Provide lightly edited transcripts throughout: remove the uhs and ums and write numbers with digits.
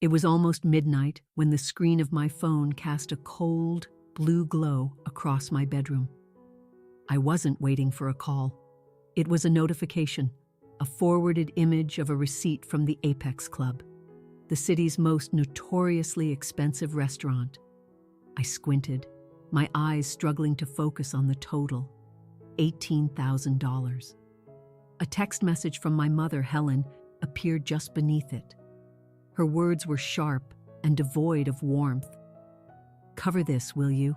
It was almost midnight when the screen of my phone cast a cold, blue glow across my bedroom. I wasn't waiting for a call. It was a notification, a forwarded image of a receipt from the Apex Club, the city's most notoriously expensive restaurant. I squinted, my eyes struggling to focus on the total, $18,000. A text message from my mother, Helen, appeared just beneath it. Her words were sharp and devoid of warmth. "Cover this, will you?"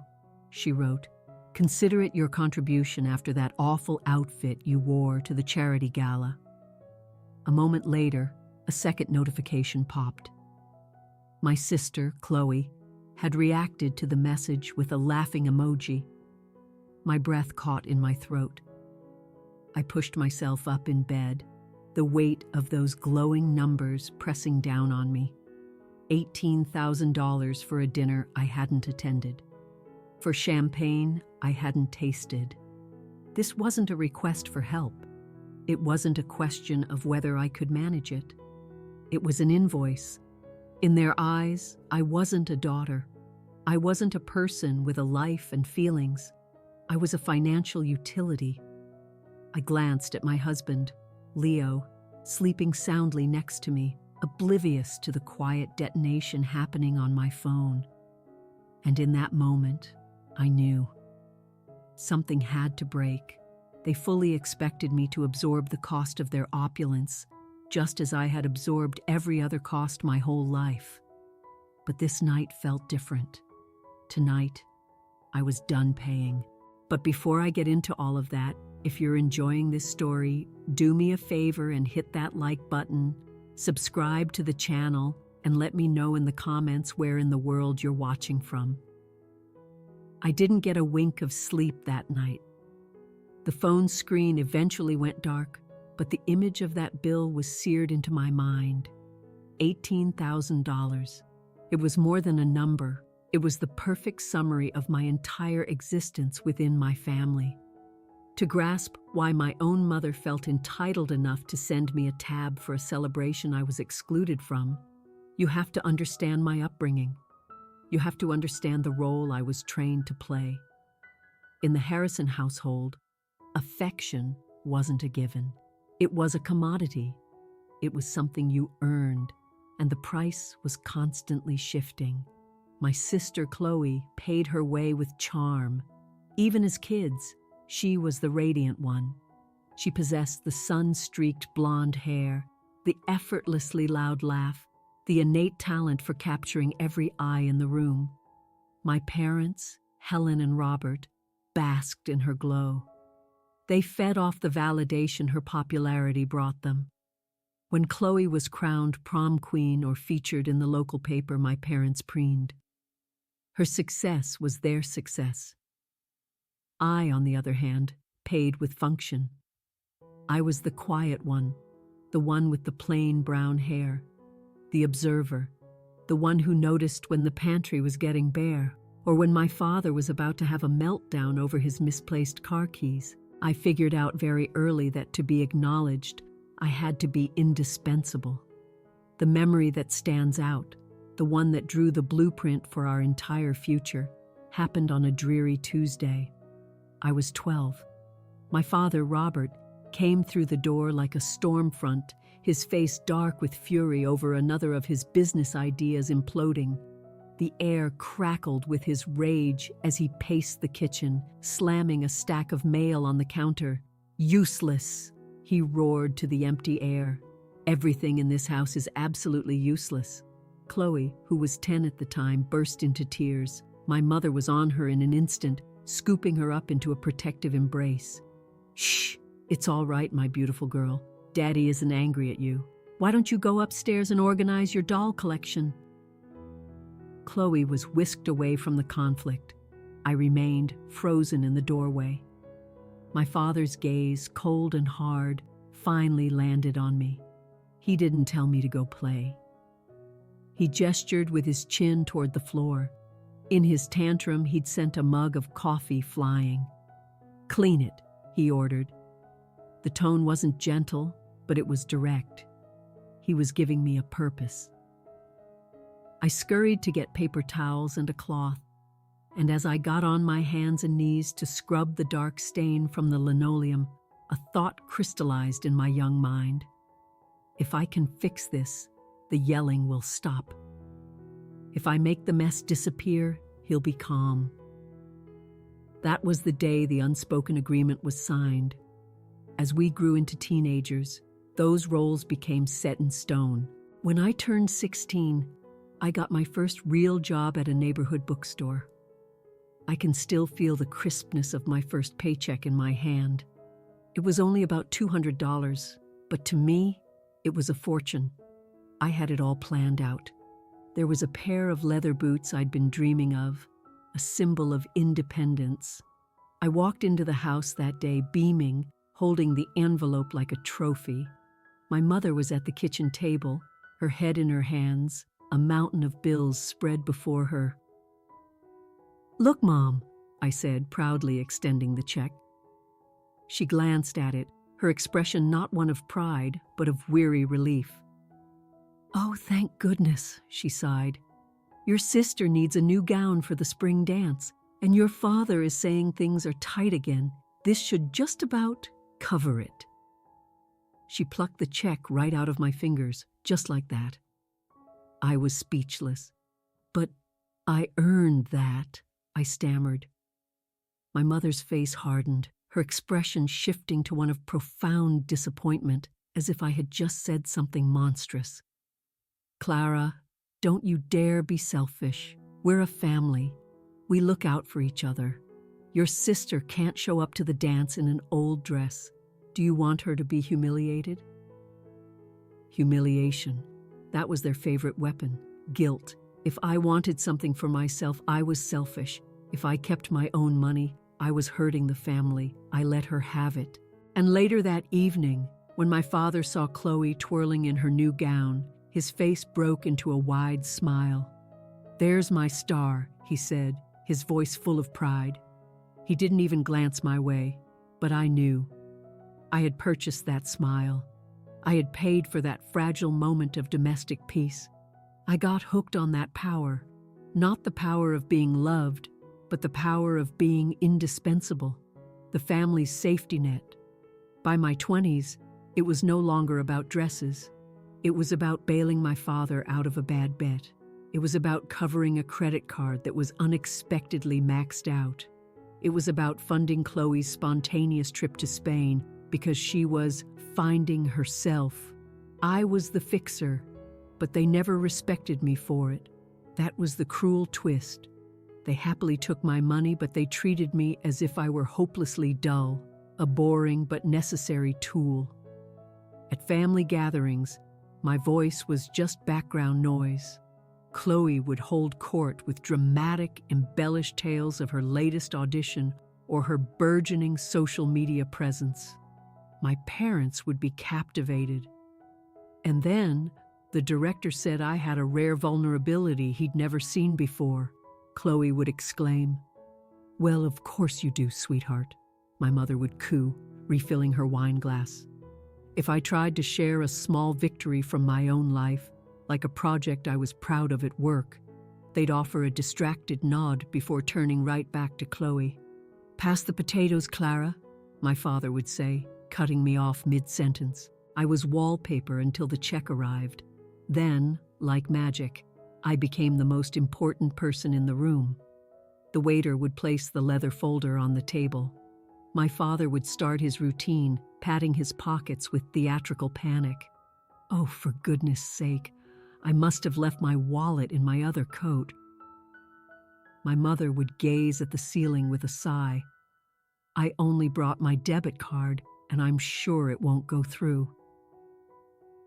she wrote. "Consider it your contribution after that awful outfit you wore to the charity gala." A moment later, a second notification popped. My sister, Chloe, had reacted to the message with a laughing emoji. My breath caught in my throat. I pushed myself up in bed, the weight of those glowing numbers pressing down on me. $18,000 for a dinner I hadn't attended, for champagne I hadn't tasted. This wasn't a request for help. It wasn't a question of whether I could manage it. It was an invoice. In their eyes, I wasn't a daughter. I wasn't a person with a life and feelings. I was a financial utility. I glanced at my husband, Leo, sleeping soundly next to me, oblivious to the quiet detonation happening on my phone. And in that moment, I knew. Something had to break. They fully expected me to absorb the cost of their opulence, just as I had absorbed every other cost my whole life. But this night felt different. Tonight, I was done paying. But before I get into all of that, if you're enjoying this story, do me a favor and hit that like button, subscribe to the channel, and let me know in the comments where in the world you're watching from. I didn't get a wink of sleep that night. The phone screen eventually went dark, but the image of that bill was seared into my mind. $18,000. It was more than a number. It was the perfect summary of my entire existence within my family. To grasp why my own mother felt entitled enough to send me a tab for a celebration I was excluded from, you have to understand my upbringing. You have to understand the role I was trained to play. In the Harrison household, affection wasn't a given. It was a commodity. It was something you earned, and the price was constantly shifting. My sister Chloe paid her way with charm. Even as kids, she was the radiant one. She possessed the sun-streaked blonde hair, the effortlessly loud laugh, the innate talent for capturing every eye in the room. My parents, Helen and Robert, basked in her glow. They fed off the validation her popularity brought them. When Chloe was crowned prom queen or featured in the local paper, my parents preened. Her success was their success. I, on the other hand, paid with function. I was the quiet one, the one with the plain brown hair, the observer, the one who noticed when the pantry was getting bare, or when my father was about to have a meltdown over his misplaced car keys. I figured out very early that to be acknowledged, I had to be indispensable. The memory that stands out, the one that drew the blueprint for our entire future, happened on a dreary Tuesday. I was 12. My father, Robert, came through the door like a storm front, his face dark with fury over another of his business ideas imploding. The air crackled with his rage as he paced the kitchen, slamming a stack of mail on the counter. "Useless," he roared to the empty air. "Everything in this house is absolutely useless." Chloe, who was 10 at the time, burst into tears. My mother was on her in an instant, scooping her up into a protective embrace. "Shh, it's all right, my beautiful girl. Daddy isn't angry at you. Why don't you go upstairs and organize your doll collection?" Chloe was whisked away from the conflict. I remained frozen in the doorway. My father's gaze, cold and hard, finally landed on me. He didn't tell me to go play. He gestured with his chin toward the floor. In his tantrum, he'd sent a mug of coffee flying. "Clean it," he ordered. The tone wasn't gentle, but it was direct. He was giving me a purpose. I scurried to get paper towels and a cloth, and as I got on my hands and knees to scrub the dark stain from the linoleum, a thought crystallized in my young mind. If I can fix this, the yelling will stop. If I make the mess disappear, he'll be calm. That was the day the unspoken agreement was signed. As we grew into teenagers, those roles became set in stone. When I turned 16, I got my first real job at a neighborhood bookstore. I can still feel the crispness of my first paycheck in my hand. It was only about $200, but to me, it was a fortune. I had it all planned out. There was a pair of leather boots I'd been dreaming of, a symbol of independence. I walked into the house that day beaming, holding the envelope like a trophy. My mother was at the kitchen table, her head in her hands, a mountain of bills spread before her. "Look, Mom," I said, proudly extending the check. She glanced at it, her expression not one of pride, but of weary relief. "Oh, thank goodness," she sighed. "Your sister needs a new gown for the spring dance, and your father is saying things are tight again. This should just about cover it." She plucked the check right out of my fingers, just like that. I was speechless. "But I earned that," I stammered. My mother's face hardened, her expression shifting to one of profound disappointment, as if I had just said something monstrous. "Clara, don't you dare be selfish. We're a family. We look out for each other. Your sister can't show up to the dance in an old dress. Do you want her to be humiliated?" Humiliation. That was their favorite weapon. Guilt. If I wanted something for myself, I was selfish. If I kept my own money, I was hurting the family. I let her have it. And later that evening, when my father saw Chloe twirling in her new gown, his face broke into a wide smile. "There's my star," he said, his voice full of pride. He didn't even glance my way, but I knew. I had purchased that smile. I had paid for that fragile moment of domestic peace. I got hooked on that power, not the power of being loved, but the power of being indispensable, the family's safety net. By my 20s, it was no longer about dresses. It was about bailing my father out of a bad bet. It was about covering a credit card that was unexpectedly maxed out. It was about funding Chloe's spontaneous trip to Spain because she was finding herself. I was the fixer, but they never respected me for it. That was the cruel twist. They happily took my money, but they treated me as if I were hopelessly dull, a boring but necessary tool. At family gatherings, my voice was just background noise. Chloe would hold court with dramatic, embellished tales of her latest audition or her burgeoning social media presence. My parents would be captivated. And then, the director said I had a rare vulnerability he'd never seen before. Chloe would exclaim. "Well, of course you do, sweetheart," my mother would coo, refilling her wine glass. If I tried to share a small victory from my own life, like a project I was proud of at work, they'd offer a distracted nod before turning right back to Chloe. "Pass the potatoes, Clara," my father would say, cutting me off mid-sentence. I was wallpaper until the check arrived. Then, like magic, I became the most important person in the room. The waiter would place the leather folder on the table. My father would start his routine, patting his pockets with theatrical panic. Oh, for goodness sake, I must have left my wallet in my other coat. My mother would gaze at the ceiling with a sigh. I only brought my debit card, and I'm sure it won't go through.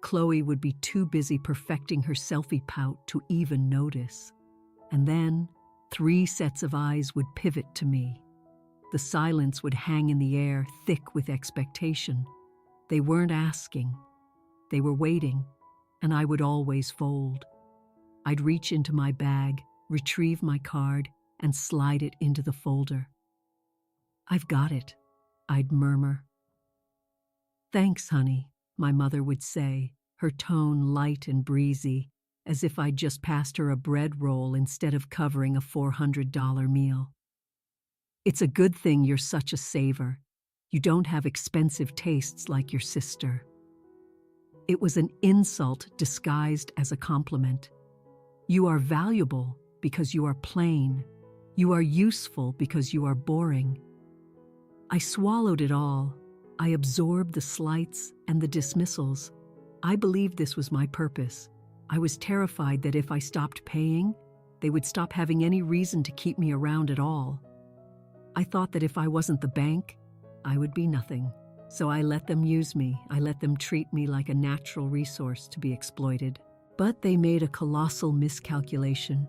Chloe would be too busy perfecting her selfie pout to even notice. And then, 3 sets of eyes would pivot to me. The silence would hang in the air, thick with expectation. They weren't asking. They were waiting, and I would always fold. I'd reach into my bag, retrieve my card, and slide it into the folder. "I've got it," I'd murmur. "Thanks, honey," my mother would say, her tone light and breezy. as if I'd just passed her a bread roll instead of covering a $400 meal. It's a good thing you're such a saver. You don't have expensive tastes like your sister. It was an insult disguised as a compliment. You are valuable because you are plain. You are useful because you are boring. I swallowed it all. I absorbed the slights and the dismissals. I believed this was my purpose. I was terrified that if I stopped paying, they would stop having any reason to keep me around at all. I thought that if I wasn't the bank, I would be nothing. So I let them use me. I let them treat me like a natural resource to be exploited. But they made a colossal miscalculation.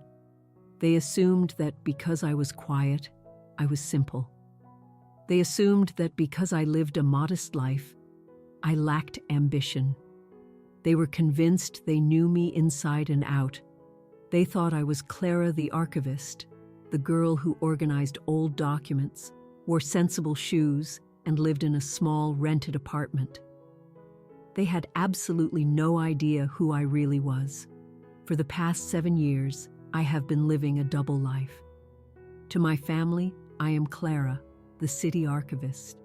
They assumed that because I was quiet, I was simple. They assumed that because I lived a modest life, I lacked ambition. They were convinced they knew me inside and out. They thought I was Clara the archivist, the girl who organized old documents, wore sensible shoes, and lived in a small rented apartment. They had absolutely no idea who I really was. For the past 7 years, I have been living a double life. To my family, I am Clara, the city archivist.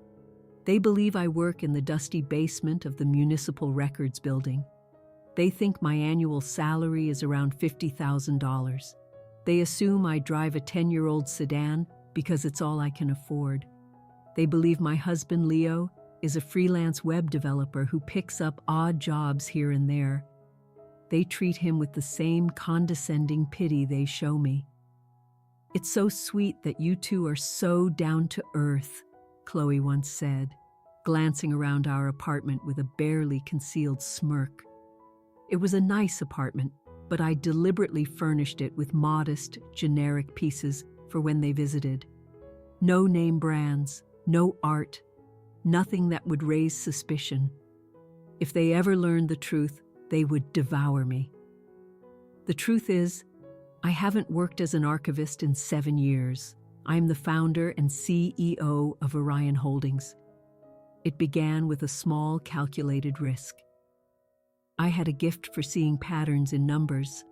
They believe I work in the dusty basement of the municipal records building. They think my annual salary is around $50,000. They assume I drive a 10-year-old sedan because it's all I can afford. They believe my husband, Leo, is a freelance web developer who picks up odd jobs here and there. They treat him with the same condescending pity they show me. "It's so sweet that you two are so down to earth," Chloe once said, glancing around our apartment with a barely concealed smirk. It was a nice apartment, but I deliberately furnished it with modest, generic pieces for when they visited. No name brands, no art, nothing that would raise suspicion. If they ever learned the truth, they would devour me. The truth is, I haven't worked as an archivist in 7 years. I'm the founder and CEO of Orion Holdings. It began with a small, calculated risk. I had a gift for seeing patterns in numbers,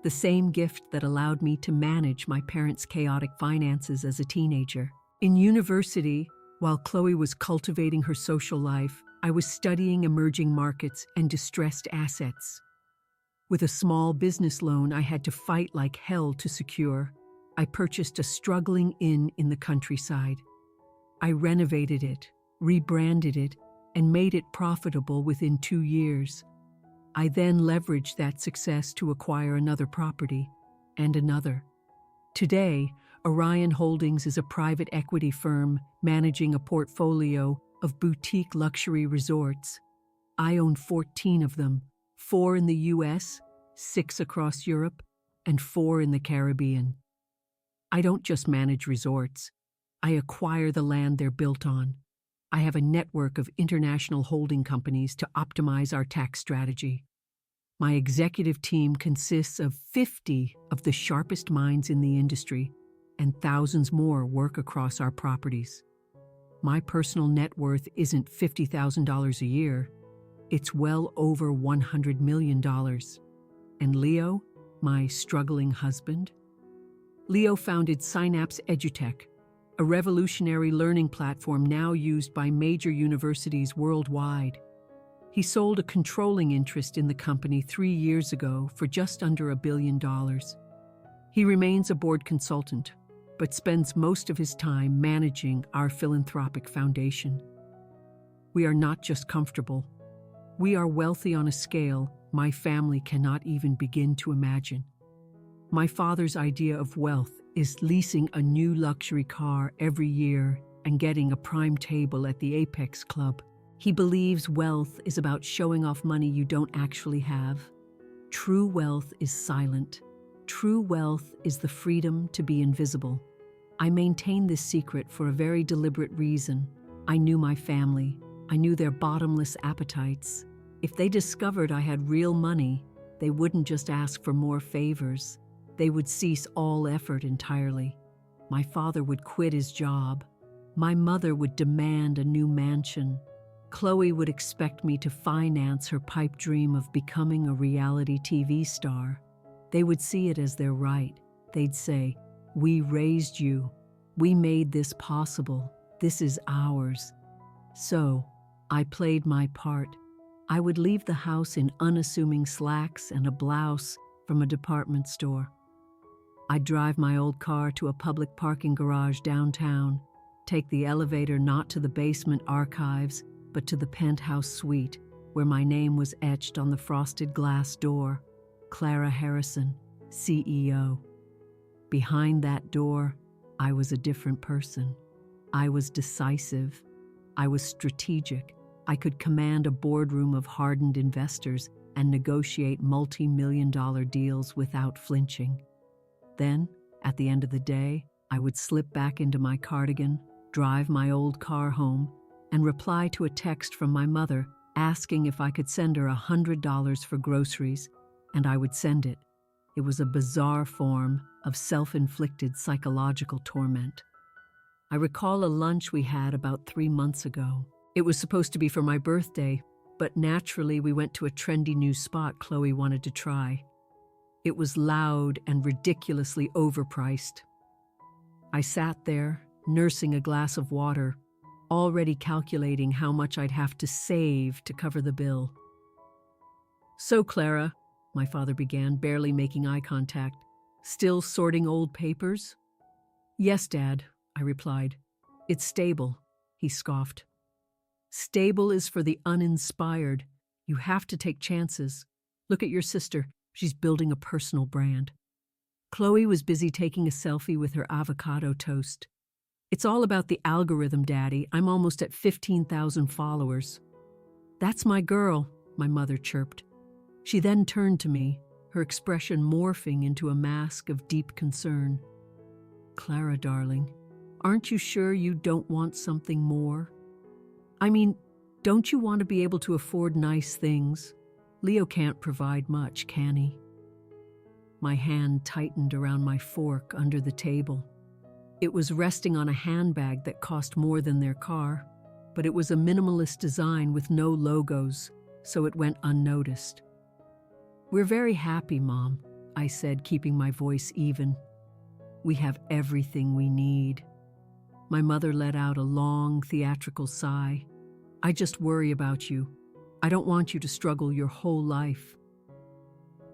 the same gift that allowed me to manage my parents' chaotic finances as a teenager. In university, while Chloe was cultivating her social life, I was studying emerging markets and distressed assets. With a small business loan I had to fight like hell to secure, I purchased a struggling inn in the countryside. I renovated it, rebranded it, and made it profitable within 2 years. I then leveraged that success to acquire another property, and another. Today, Orion Holdings is a private equity firm managing a portfolio of boutique luxury resorts. I own 14 of them, 4 in the US, 6 across Europe, and 4 in the Caribbean. I don't just manage resorts. I acquire the land they're built on. I have a network of international holding companies to optimize our tax strategy. My executive team consists of 50 of the sharpest minds in the industry, and thousands more work across our properties. My personal net worth isn't $50,000 a year. It's well over $100 million. And Leo, my struggling husband? Leo founded Synapse EduTech, a revolutionary learning platform now used by major universities worldwide. He sold a controlling interest in the company 3 years ago for just under $1 billion. He remains a board consultant, but spends most of his time managing our philanthropic foundation. We are not just comfortable. We are wealthy on a scale my family cannot even begin to imagine. My father's idea of wealth is leasing a new luxury car every year and getting a prime table at the Apex Club. He believes wealth is about showing off money you don't actually have. True wealth is silent. True wealth is the freedom to be invisible. I maintain this secret for a very deliberate reason. I knew my family. I knew their bottomless appetites. If they discovered I had real money, they wouldn't just ask for more favors. They would cease all effort entirely. My father would quit his job. My mother would demand a new mansion. Chloe would expect me to finance her pipe dream of becoming a reality TV star. They would see it as their right. They'd say, "We raised you. We made this possible. This is ours." So, I played my part. I would leave the house in unassuming slacks and a blouse from a department store. I'd drive my old car to a public parking garage downtown, take the elevator not to the basement archives, but to the penthouse suite, where my name was etched on the frosted glass door, Clara Harrison, CEO. Behind that door, I was a different person. I was decisive. I was strategic. I could command a boardroom of hardened investors and negotiate multi-million-dollar deals without flinching. Then, at the end of the day, I would slip back into my cardigan, drive my old car home, and reply to a text from my mother asking if I could send her $100 for groceries, and I would send it. It was a bizarre form of self-inflicted psychological torment. I recall a lunch we had about 3 months ago. It was supposed to be for my birthday, but naturally we went to a trendy new spot Chloe wanted to try. It was loud and ridiculously overpriced. I sat there, nursing a glass of water, already calculating how much I'd have to save to cover the bill. "So, Clara," my father began, barely making eye contact, "still sorting old papers?" "Yes, Dad," I replied. "It's stable," he scoffed. "Stable is for the uninspired. You have to take chances. Look at your sister. She's building a personal brand." Chloe was busy taking a selfie with her avocado toast. "It's all about the algorithm, Daddy. I'm almost at 15,000 followers." "That's my girl," my mother chirped. She then turned to me, her expression morphing into a mask of deep concern. "Clara, darling, aren't you sure you don't want something more? I mean, don't you want to be able to afford nice things? Leo can't provide much, can he?" My hand tightened around my fork under the table. It was resting on a handbag that cost more than their car, but it was a minimalist design with no logos, so it went unnoticed. "We're very happy, Mom," I said, keeping my voice even. "We have everything we need." My mother let out a long, theatrical sigh. "I just worry about you. I don't want you to struggle your whole life."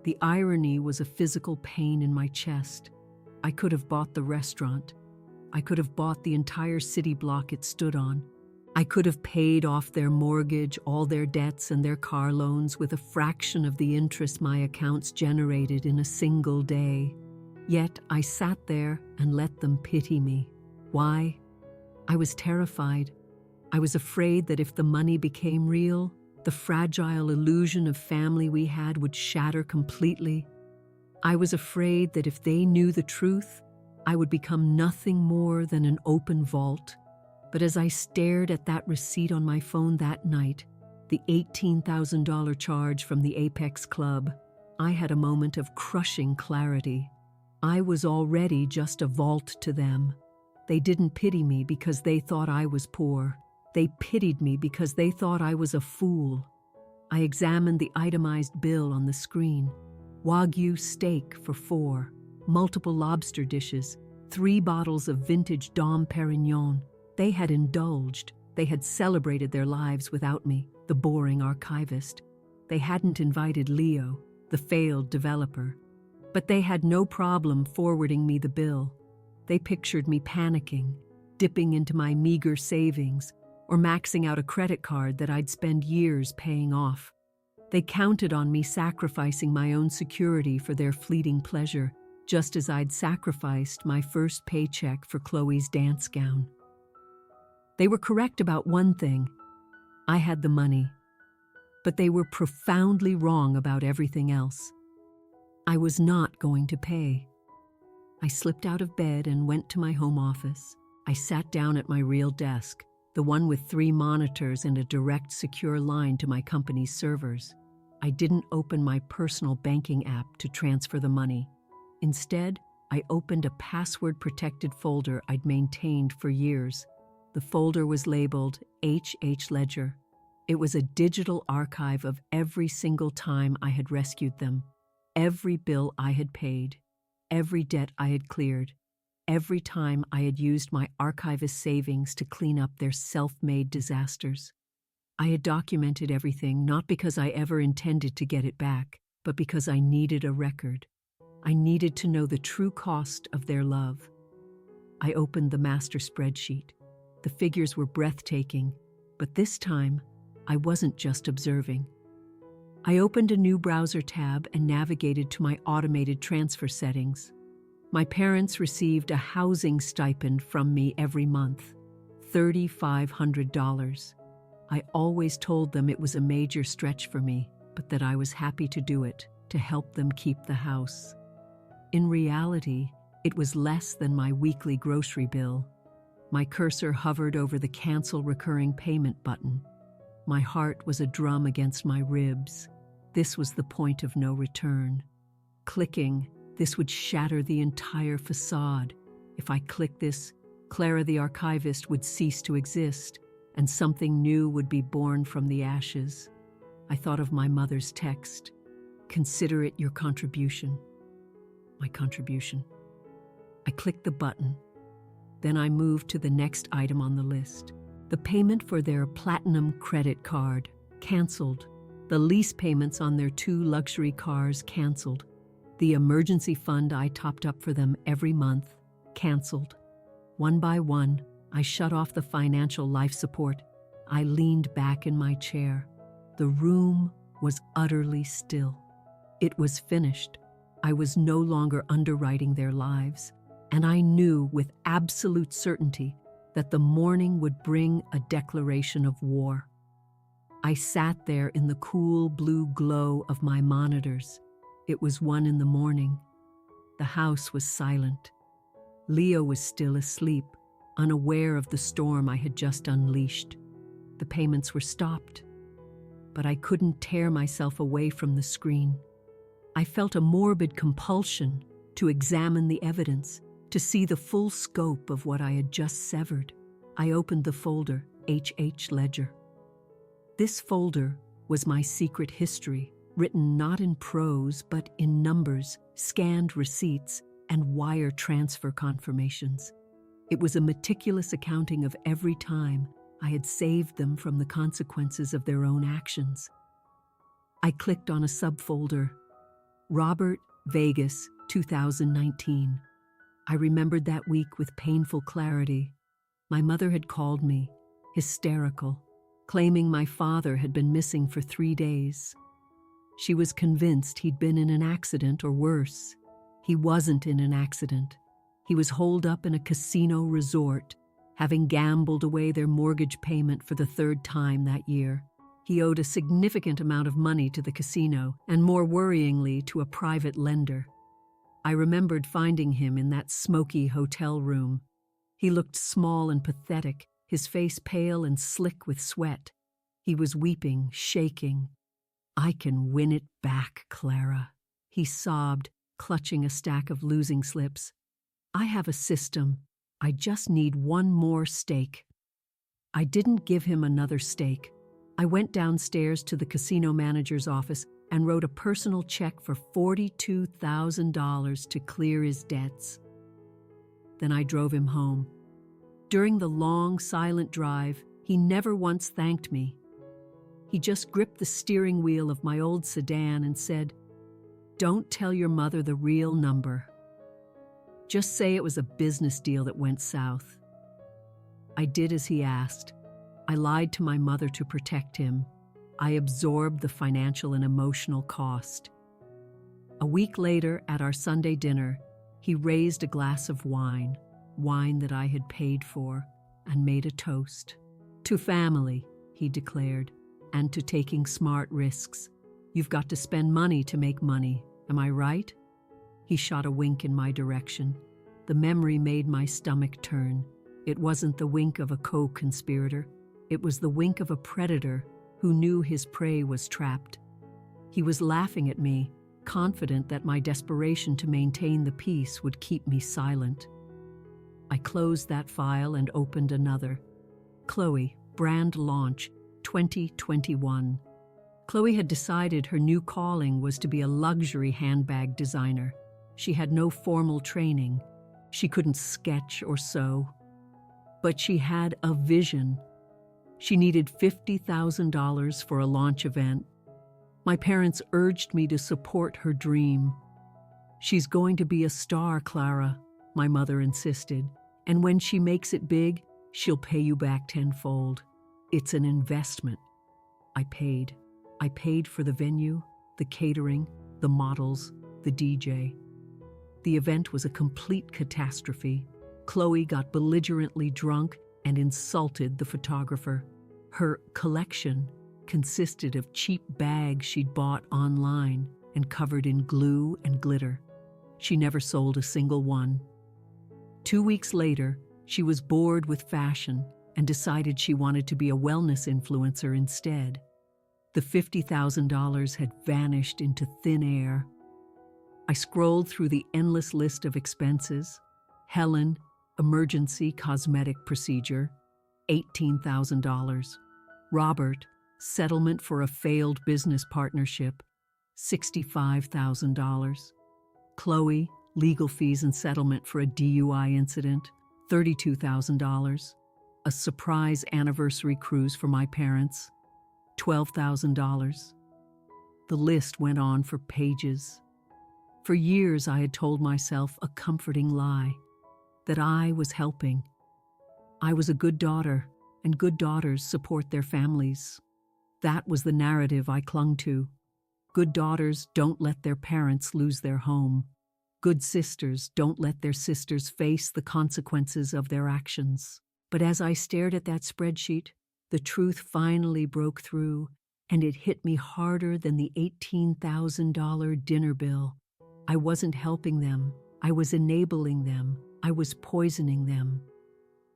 The irony was a physical pain in my chest. I could have bought the restaurant. I could have bought the entire city block it stood on. I could have paid off their mortgage, all their debts, and their car loans with a fraction of the interest my accounts generated in a single day. Yet I sat there and let them pity me. Why? I was terrified. I was afraid that if the money became real, the fragile illusion of family we had would shatter completely. I was afraid that if they knew the truth, I would become nothing more than an open vault. But as I stared at that receipt on my phone that night, the $18,000 charge from the Apex Club, I had a moment of crushing clarity. I was already just a vault to them. They didn't pity me because they thought I was poor. They pitied me because they thought I was a fool. I examined the itemized bill on the screen. Wagyu steak for 4, multiple lobster dishes, 3 bottles of vintage Dom Perignon. They had indulged. They had celebrated their lives without me, the boring archivist. They hadn't invited Leo, the failed developer. But they had no problem forwarding me the bill. They pictured me panicking, dipping into my meager savings, or maxing out a credit card that I'd spend years paying off. They counted on me sacrificing my own security for their fleeting pleasure, just as I'd sacrificed my first paycheck for Chloe's dance gown. They were correct about one thing. I had the money. But they were profoundly wrong about everything else. I was not going to pay. I slipped out of bed and went to my home office. I sat down at my real desk, the one with 3 monitors and a direct, secure line to my company's servers. I didn't open my personal banking app to transfer the money. Instead, I opened a password-protected folder I'd maintained for years. The folder was labeled HH Ledger. It was a digital archive of every single time I had rescued them, every bill I had paid, every debt I had cleared, every time I had used my archivist savings to clean up their self-made disasters. I had documented everything not because I ever intended to get it back, but because I needed a record. I needed to know the true cost of their love. I opened the master spreadsheet. The figures were breathtaking, but this time, I wasn't just observing. I opened a new browser tab and navigated to my automated transfer settings. My parents received a housing stipend from me every month, $3,500. I always told them it was a major stretch for me, but that I was happy to do it, to help them keep the house. In reality, it was less than my weekly grocery bill. My cursor hovered over the cancel recurring payment button. My heart was a drum against my ribs. This was the point of no return. Clicking, this would shatter the entire facade. If I clicked this, Clara the archivist would cease to exist, and something new would be born from the ashes. I thought of my mother's text. Consider it your contribution. My contribution. I clicked the button. Then I moved to the next item on the list. The payment for their Platinum credit card, canceled. The lease payments on their 2 luxury cars, canceled. The emergency fund I topped up for them every month, canceled. One by one, I shut off the financial life support. I leaned back in my chair. The room was utterly still. It was finished. I was no longer underwriting their lives, and I knew with absolute certainty that the morning would bring a declaration of war. I sat there in the cool blue glow of my monitors. It was 1 in the morning. The house was silent. Leo was still asleep, unaware of the storm I had just unleashed. The payments were stopped, but I couldn't tear myself away from the screen. I felt a morbid compulsion to examine the evidence, to see the full scope of what I had just severed. I opened the folder, HH Ledger. This folder was my secret history, written not in prose but in numbers, scanned receipts, and wire transfer confirmations. It was a meticulous accounting of every time I had saved them from the consequences of their own actions. I clicked on a subfolder, Robert, Vegas, 2019. I remembered that week with painful clarity. My mother had called me, hysterical, claiming my father had been missing for 3 days. She was convinced he'd been in an accident or worse. He wasn't in an accident. He was holed up in a casino resort, having gambled away their mortgage payment for the 3rd time that year. He owed a significant amount of money to the casino, and more worryingly, to a private lender. I remembered finding him in that smoky hotel room. He looked small and pathetic, his face pale and slick with sweat. He was weeping, shaking. "I can win it back, Clara," he sobbed, clutching a stack of losing slips. "I have a system. I just need one more stake." I didn't give him another stake. I went downstairs to the casino manager's office and wrote a personal check for $42,000 to clear his debts. Then I drove him home. During the long, silent drive, he never once thanked me. He just gripped the steering wheel of my old sedan and said, "Don't tell your mother the real number. Just say it was a business deal that went south." I did as he asked. I lied to my mother to protect him. I absorbed the financial and emotional cost. A week later, at our Sunday dinner, he raised a glass of wine that I had paid for, and made a toast. "To family," he declared, "and to taking smart risks. You've got to spend money to make money, am I right?" He shot a wink in my direction. The memory made my stomach turn. It wasn't the wink of a co-conspirator. It was the wink of a predator who knew his prey was trapped. He was laughing at me, confident that my desperation to maintain the peace would keep me silent. I closed that file and opened another. Chloe, brand launch, 2021. Chloe had decided her new calling was to be a luxury handbag designer. She had no formal training. She couldn't sketch or sew. But she had a vision. She needed $50,000 for a launch event. My parents urged me to support her dream. "She's going to be a star, Clara," my mother insisted. "And when she makes it big, she'll pay you back tenfold. It's an investment." I paid. I paid for the venue, the catering, the models, the DJ. The event was a complete catastrophe. Chloe got belligerently drunk and insulted the photographer. Her collection consisted of cheap bags she'd bought online and covered in glue and glitter. She never sold a single one. 2 weeks later, she was bored with fashion and decided she wanted to be a wellness influencer instead. The $50,000 had vanished into thin air. I scrolled through the endless list of expenses. Helen, emergency cosmetic procedure, $18,000. Robert, settlement for a failed business partnership, $65,000. Chloe, legal fees and settlement for a DUI incident, $32,000. A surprise anniversary cruise for my parents, $12,000. The list went on for pages. For years I had told myself a comforting lie, that I was helping. I was a good daughter, and good daughters support their families. That was the narrative I clung to. Good daughters don't let their parents lose their home. Good sisters don't let their sisters face the consequences of their actions. But as I stared at that spreadsheet, the truth finally broke through, and it hit me harder than the $18,000 dinner bill. I wasn't helping them. I was enabling them. I was poisoning them.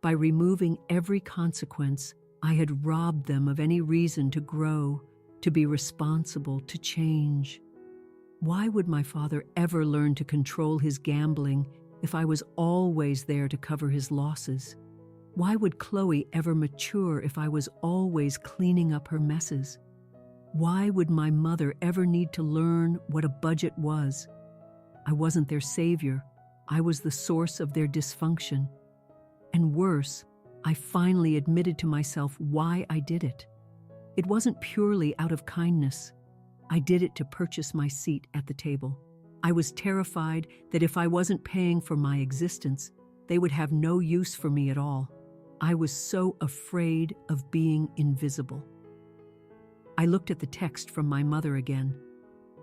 By removing every consequence, I had robbed them of any reason to grow, to be responsible, to change. Why would my father ever learn to control his gambling if I was always there to cover his losses? Why would Chloe ever mature if I was always cleaning up her messes? Why would my mother ever need to learn what a budget was? I wasn't their savior. I was the source of their dysfunction. And worse, I finally admitted to myself why I did it. It wasn't purely out of kindness. I did it to purchase my seat at the table. I was terrified that if I wasn't paying for my existence, they would have no use for me at all. I was so afraid of being invisible. I looked at the text from my mother again.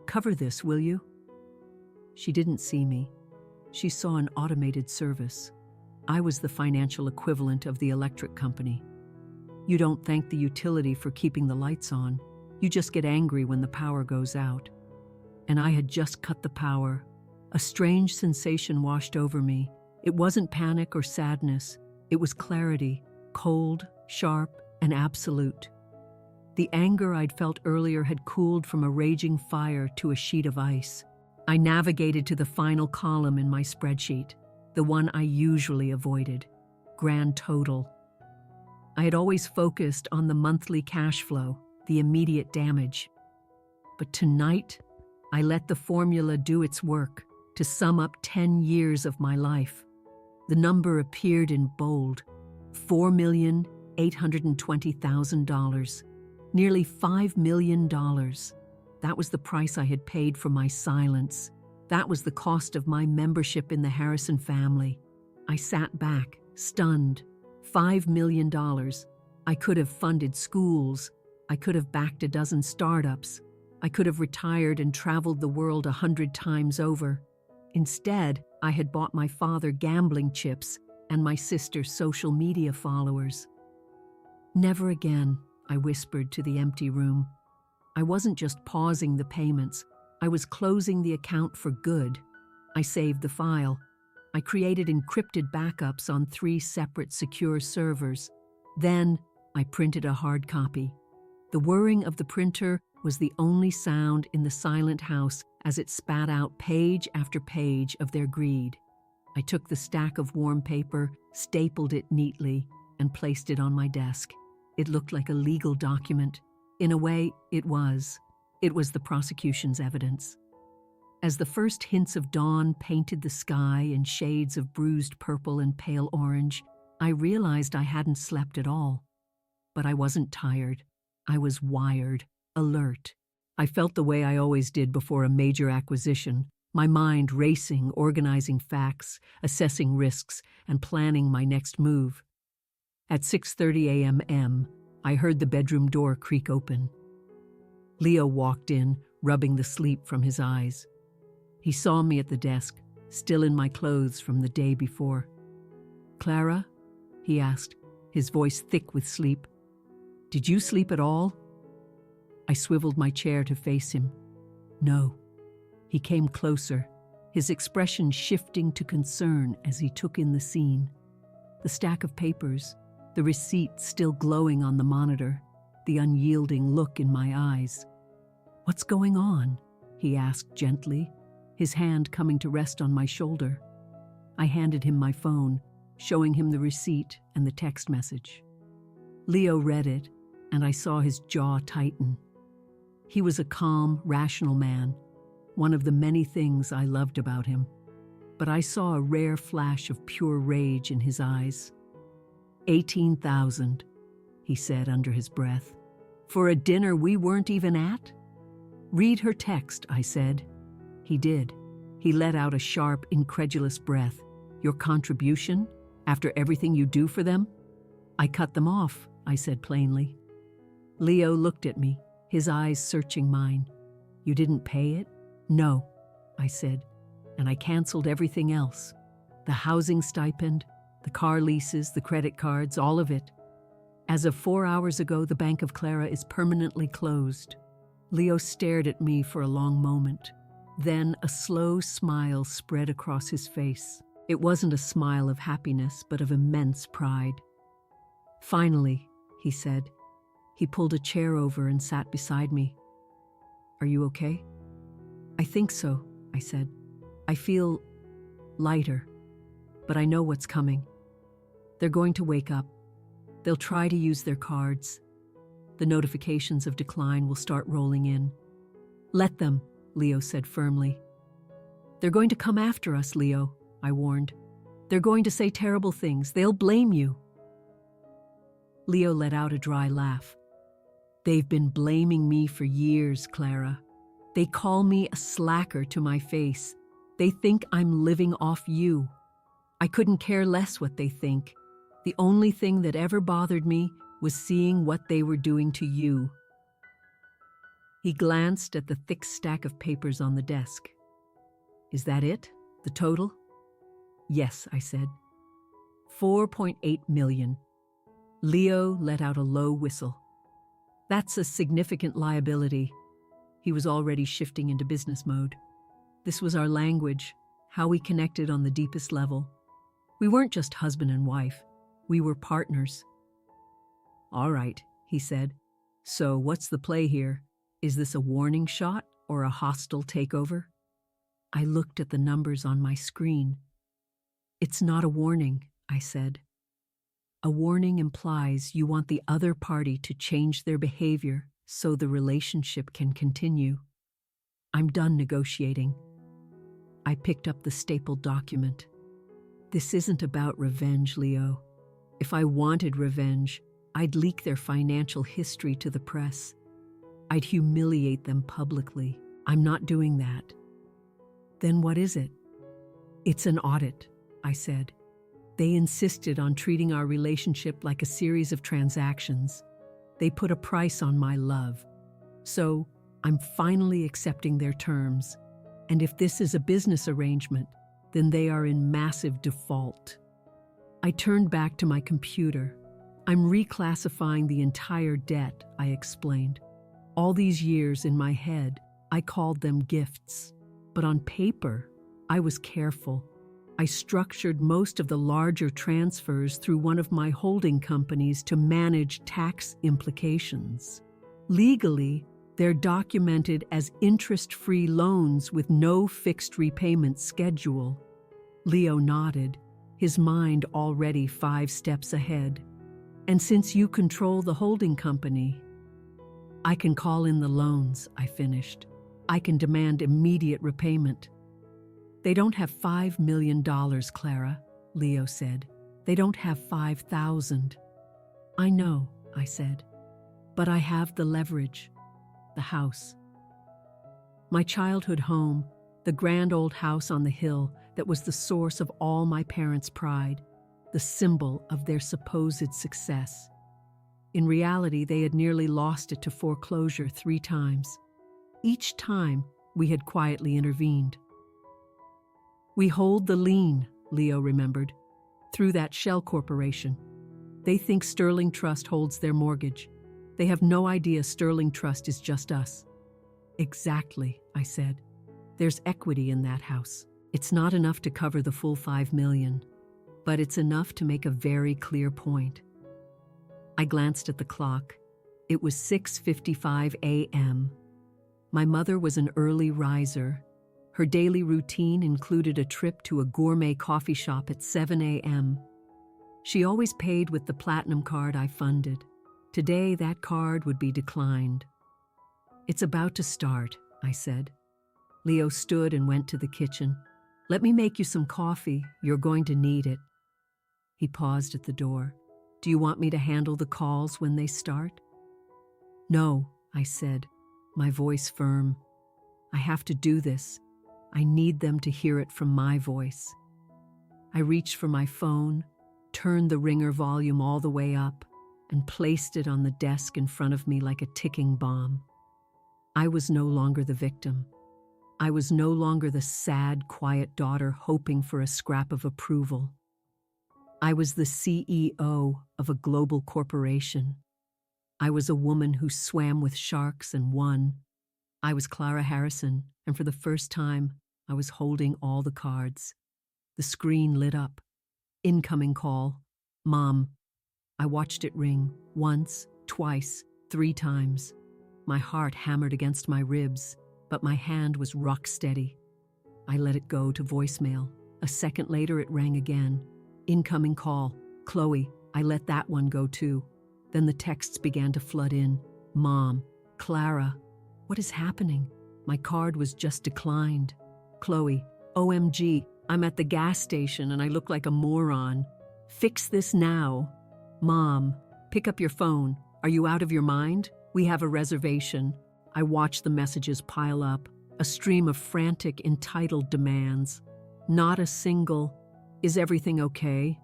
"Cover this, will you?" She didn't see me. She saw an automated service. I was the financial equivalent of the electric company. You don't thank the utility for keeping the lights on. You just get angry when the power goes out. And I had just cut the power. A strange sensation washed over me. It wasn't panic or sadness. It was clarity, cold, sharp, and absolute. The anger I'd felt earlier had cooled from a raging fire to a sheet of ice. I navigated to the final column in my spreadsheet, the one I usually avoided, grand total. I had always focused on the monthly cash flow, the immediate damage. But tonight, I let the formula do its work to sum up 10 years of my life. The number appeared in bold, $4,820,000, nearly $5 million. That was the price I had paid for my silence. That was the cost of my membership in the Harrison family. I sat back, stunned. $5 million. I could have funded schools. I could have backed a dozen startups. I could have retired and traveled the world 100 times over. Instead, I had bought my father gambling chips and my sister social media followers. "Never again," I whispered to the empty room. I wasn't just pausing the payments. I was closing the account for good. I saved the file. I created encrypted backups on 3 separate secure servers. Then, I printed a hard copy. The whirring of the printer was the only sound in the silent house as it spat out page after page of their greed. I took the stack of warm paper, stapled it neatly, and placed it on my desk. It looked like a legal document. In a way, it was. It was the prosecution's evidence. As the first hints of dawn painted the sky in shades of bruised purple and pale orange, I realized I hadn't slept at all. But I wasn't tired. I was wired, alert. I felt the way I always did before a major acquisition, my mind racing, organizing facts, assessing risks, and planning my next move. At 6:30 a.m., I heard the bedroom door creak open. Leo walked in, rubbing the sleep from his eyes. He saw me at the desk, still in my clothes from the day before. "Clara?" he asked, his voice thick with sleep. "Did you sleep at all?" I swiveled my chair to face him. "No." He came closer, his expression shifting to concern as he took in the scene. The stack of papers, the receipt still glowing on the monitor, the unyielding look in my eyes. "What's going on?" he asked gently, his hand coming to rest on my shoulder. I handed him my phone, showing him the receipt and the text message. Leo read it, and I saw his jaw tighten. He was a calm, rational man, one of the many things I loved about him. But I saw a rare flash of pure rage in his eyes. 18,000, he said under his breath. "For a dinner we weren't even at?" "Read her text," I said. He did. He let out a sharp, incredulous breath. "Your contribution? After everything you do for them?" "I cut them off," I said plainly. Leo looked at me, his eyes searching mine. "You didn't pay it?" "No," I said, "and I canceled everything else. The housing stipend, the car leases, the credit cards, all of it. As of 4 hours ago, the Bank of Clara is permanently closed." Leo stared at me for a long moment. Then a slow smile spread across his face. It wasn't a smile of happiness, but of immense pride. "Finally," he said. He pulled a chair over and sat beside me. "Are you okay?" "I think so," I said. "I feel lighter, but I know what's coming. They're going to wake up. They'll try to use their cards. The notifications of decline will start rolling in." "Let them," Leo said firmly. "They're going to come after us, Leo," I warned. "They're going to say terrible things. They'll blame you." Leo let out a dry laugh. "They've been blaming me for years, Clara. They call me a slacker to my face. They think I'm living off you. I couldn't care less what they think. The only thing that ever bothered me was seeing what they were doing to you." He glanced at the thick stack of papers on the desk. "Is that it? The total?" "Yes," I said. 4.8 million. Leo let out a low whistle. "That's a significant liability." He was already shifting into business mode. This was our language, how we connected on the deepest level. We weren't just husband and wife. We were partners. "All right," he said. "So what's the play here? Is this a warning shot or a hostile takeover?" I looked at the numbers on my screen. "It's not a warning," I said. "A warning implies you want the other party to change their behavior so the relationship can continue. I'm done negotiating." I picked up the stapled document. "This isn't about revenge, Leo. If I wanted revenge, I'd leak their financial history to the press. I'd humiliate them publicly. I'm not doing that." "Then what is it?" "It's an audit," I said. "They insisted on treating our relationship like a series of transactions. They put a price on my love. So I'm finally accepting their terms. And if this is a business arrangement, then they are in massive default." I turned back to my computer. "I'm reclassifying the entire debt," I explained. "All these years in my head, I called them gifts. But on paper, I was careful. I structured most of the larger transfers through one of my holding companies to manage tax implications. Legally, they're documented as interest-free loans with no fixed repayment schedule." Leo nodded, his mind already 5 steps ahead. And since you control the holding company, I can call in the loans, I finished. I can demand immediate repayment. They don't have $5 million, Clara, Leo said. They don't have 5,000. I know, I said. But I have the leverage. The house. My childhood home, the grand old house on the hill that was the source of all my parents' pride, the symbol of their supposed success. In reality, they had nearly lost it to foreclosure 3 times. Each time, we had quietly intervened. We hold the lien, Leo remembered, through that shell corporation. They think Sterling Trust holds their mortgage. They have no idea Sterling Trust is just us. Exactly, I said. There's equity in that house. It's not enough to cover the full $5 million, but it's enough to make a very clear point. I glanced at the clock. It was 6:55 a.m. My mother was an early riser. Her daily routine included a trip to a gourmet coffee shop at 7 a.m. She always paid with the platinum card I funded. Today, that card would be declined. It's about to start, I said. Leo stood and went to the kitchen. Let me make you some coffee. You're going to need it. He paused at the door. Do you want me to handle the calls when they start? No, I said, my voice firm. I have to do this. I need them to hear it from my voice. I reached for my phone, turned the ringer volume all the way up, and placed it on the desk in front of me like a ticking bomb. I was no longer the victim. I was no longer the sad, quiet daughter hoping for a scrap of approval. I was the CEO of a global corporation. I was a woman who swam with sharks and won. I was Clara Harrison, and for the first time, I was holding all the cards. The screen lit up. Incoming call. Mom. I watched it ring once, twice, 3 times. My heart hammered against my ribs, but my hand was rock steady. I let it go to voicemail. A second later, it rang again. Incoming call. Chloe. I let that one go too. Then the texts began to flood in. Mom. Clara. What is happening? My card was just declined. Chloe. OMG. I'm at the gas station and I look like a moron. Fix this now. Mom. Pick up your phone. Are you out of your mind? We have a reservation. I watch the messages pile up. A stream of frantic, entitled demands. Not a single, is everything okay?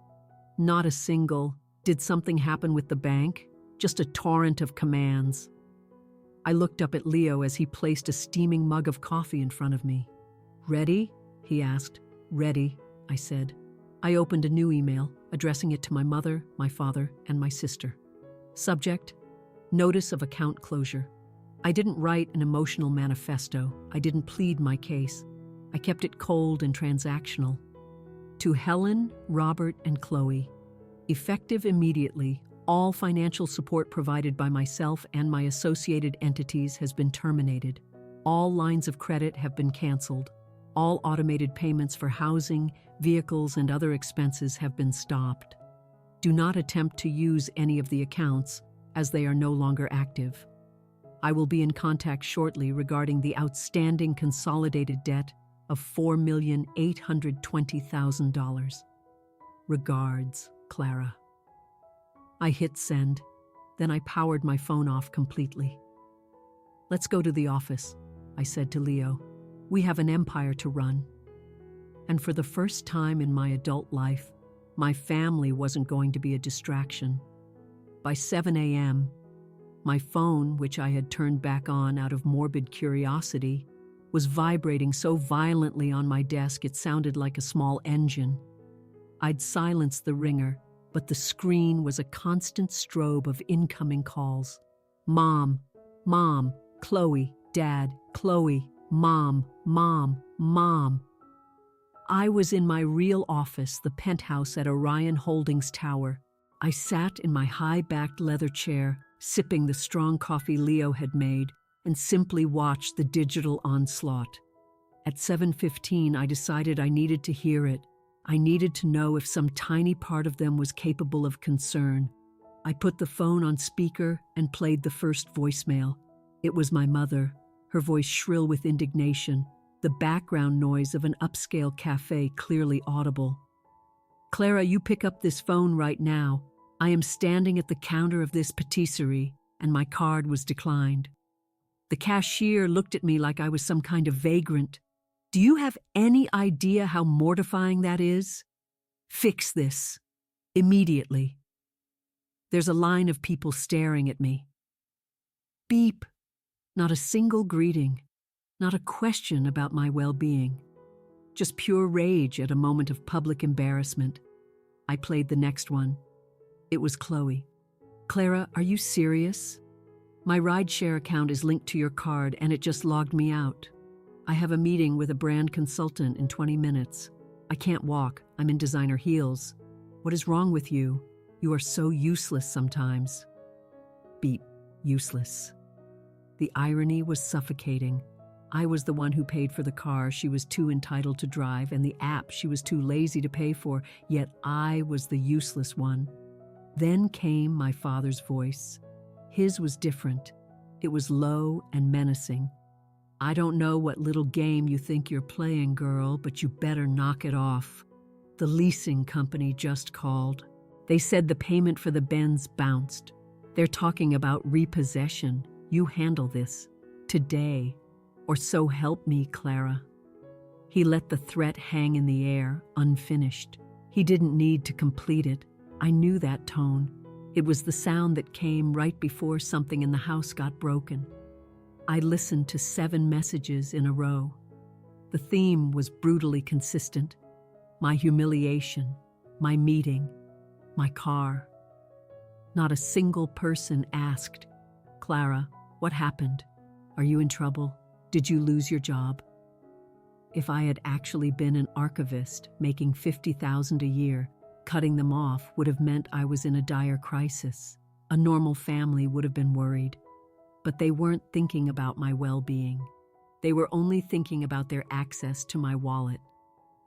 Not a single, did something happen with the bank? Just a torrent of commands. I looked up at Leo as he placed a steaming mug of coffee in front of me. Ready? He asked. Ready, I said. I opened a new email, addressing it to my mother, my father, and my sister. Subject: Notice of account closure. I didn't write an emotional manifesto. I didn't plead my case. I kept it cold and transactional. To Helen, Robert, and Chloe. Effective immediately, all financial support provided by myself and my associated entities has been terminated. All lines of credit have been canceled. All automated payments for housing, vehicles, and other expenses have been stopped. Do not attempt to use any of the accounts, as they are no longer active. I will be in contact shortly regarding the outstanding consolidated debt of $4,820,000. Regards, Clara. I hit send, then I powered my phone off completely. Let's go to the office, I said to Leo. We have an empire to run. And for the first time in my adult life, my family wasn't going to be a distraction. By 7 a.m., my phone, which I had turned back on out of morbid curiosity, was vibrating so violently on my desk it sounded like a small engine. I'd silenced the ringer, but the screen was a constant strobe of incoming calls. Mom, Mom, Chloe, Dad, Chloe, Mom, Mom, Mom. I was in my real office, the penthouse at Orion Holdings Tower. I sat in my high-backed leather chair, sipping the strong coffee Leo had made, and simply watched the digital onslaught. At 7:15, I decided I needed to hear it. I needed to know if some tiny part of them was capable of concern. I put the phone on speaker and played the first voicemail. It was my mother, her voice shrill with indignation, the background noise of an upscale cafe clearly audible. "Clara, you pick up this phone right now. I am standing at the counter of this patisserie, and my card was declined." The cashier looked at me like I was some kind of vagrant. "Do you have any idea how mortifying that is? Fix this. Immediately." There's a line of people staring at me. Beep. Not a single greeting. Not a question about my well-being. Just pure rage at a moment of public embarrassment. I played the next one. It was Chloe. "Clara, are you serious? My rideshare account is linked to your card and it just logged me out. I have a meeting with a brand consultant in 20 minutes. I can't walk. I'm in designer heels. What is wrong with you? You are so useless sometimes." Beep. Useless. The irony was suffocating. I was the one who paid for the car she was too entitled to drive and the app she was too lazy to pay for, yet I was the useless one. Then came my father's voice. His was different. It was low and menacing. "I don't know what little game you think you're playing, girl, but you better knock it off. The leasing company just called. They said the payment for the Benz bounced. They're talking about repossession. You handle this. Today. Or so help me, Clara." He let the threat hang in the air, unfinished. He didn't need to complete it. I knew that tone. It was the sound that came right before something in the house got broken. I listened to 7 messages in a row. The theme was brutally consistent. My humiliation, my meeting, my car. Not a single person asked, "Clara, what happened? Are you in trouble? Did you lose your job?" If I had actually been an archivist making $50,000 a year, cutting them off would have meant I was in a dire crisis. A normal family would have been worried. But they weren't thinking about my well-being. They were only thinking about their access to my wallet.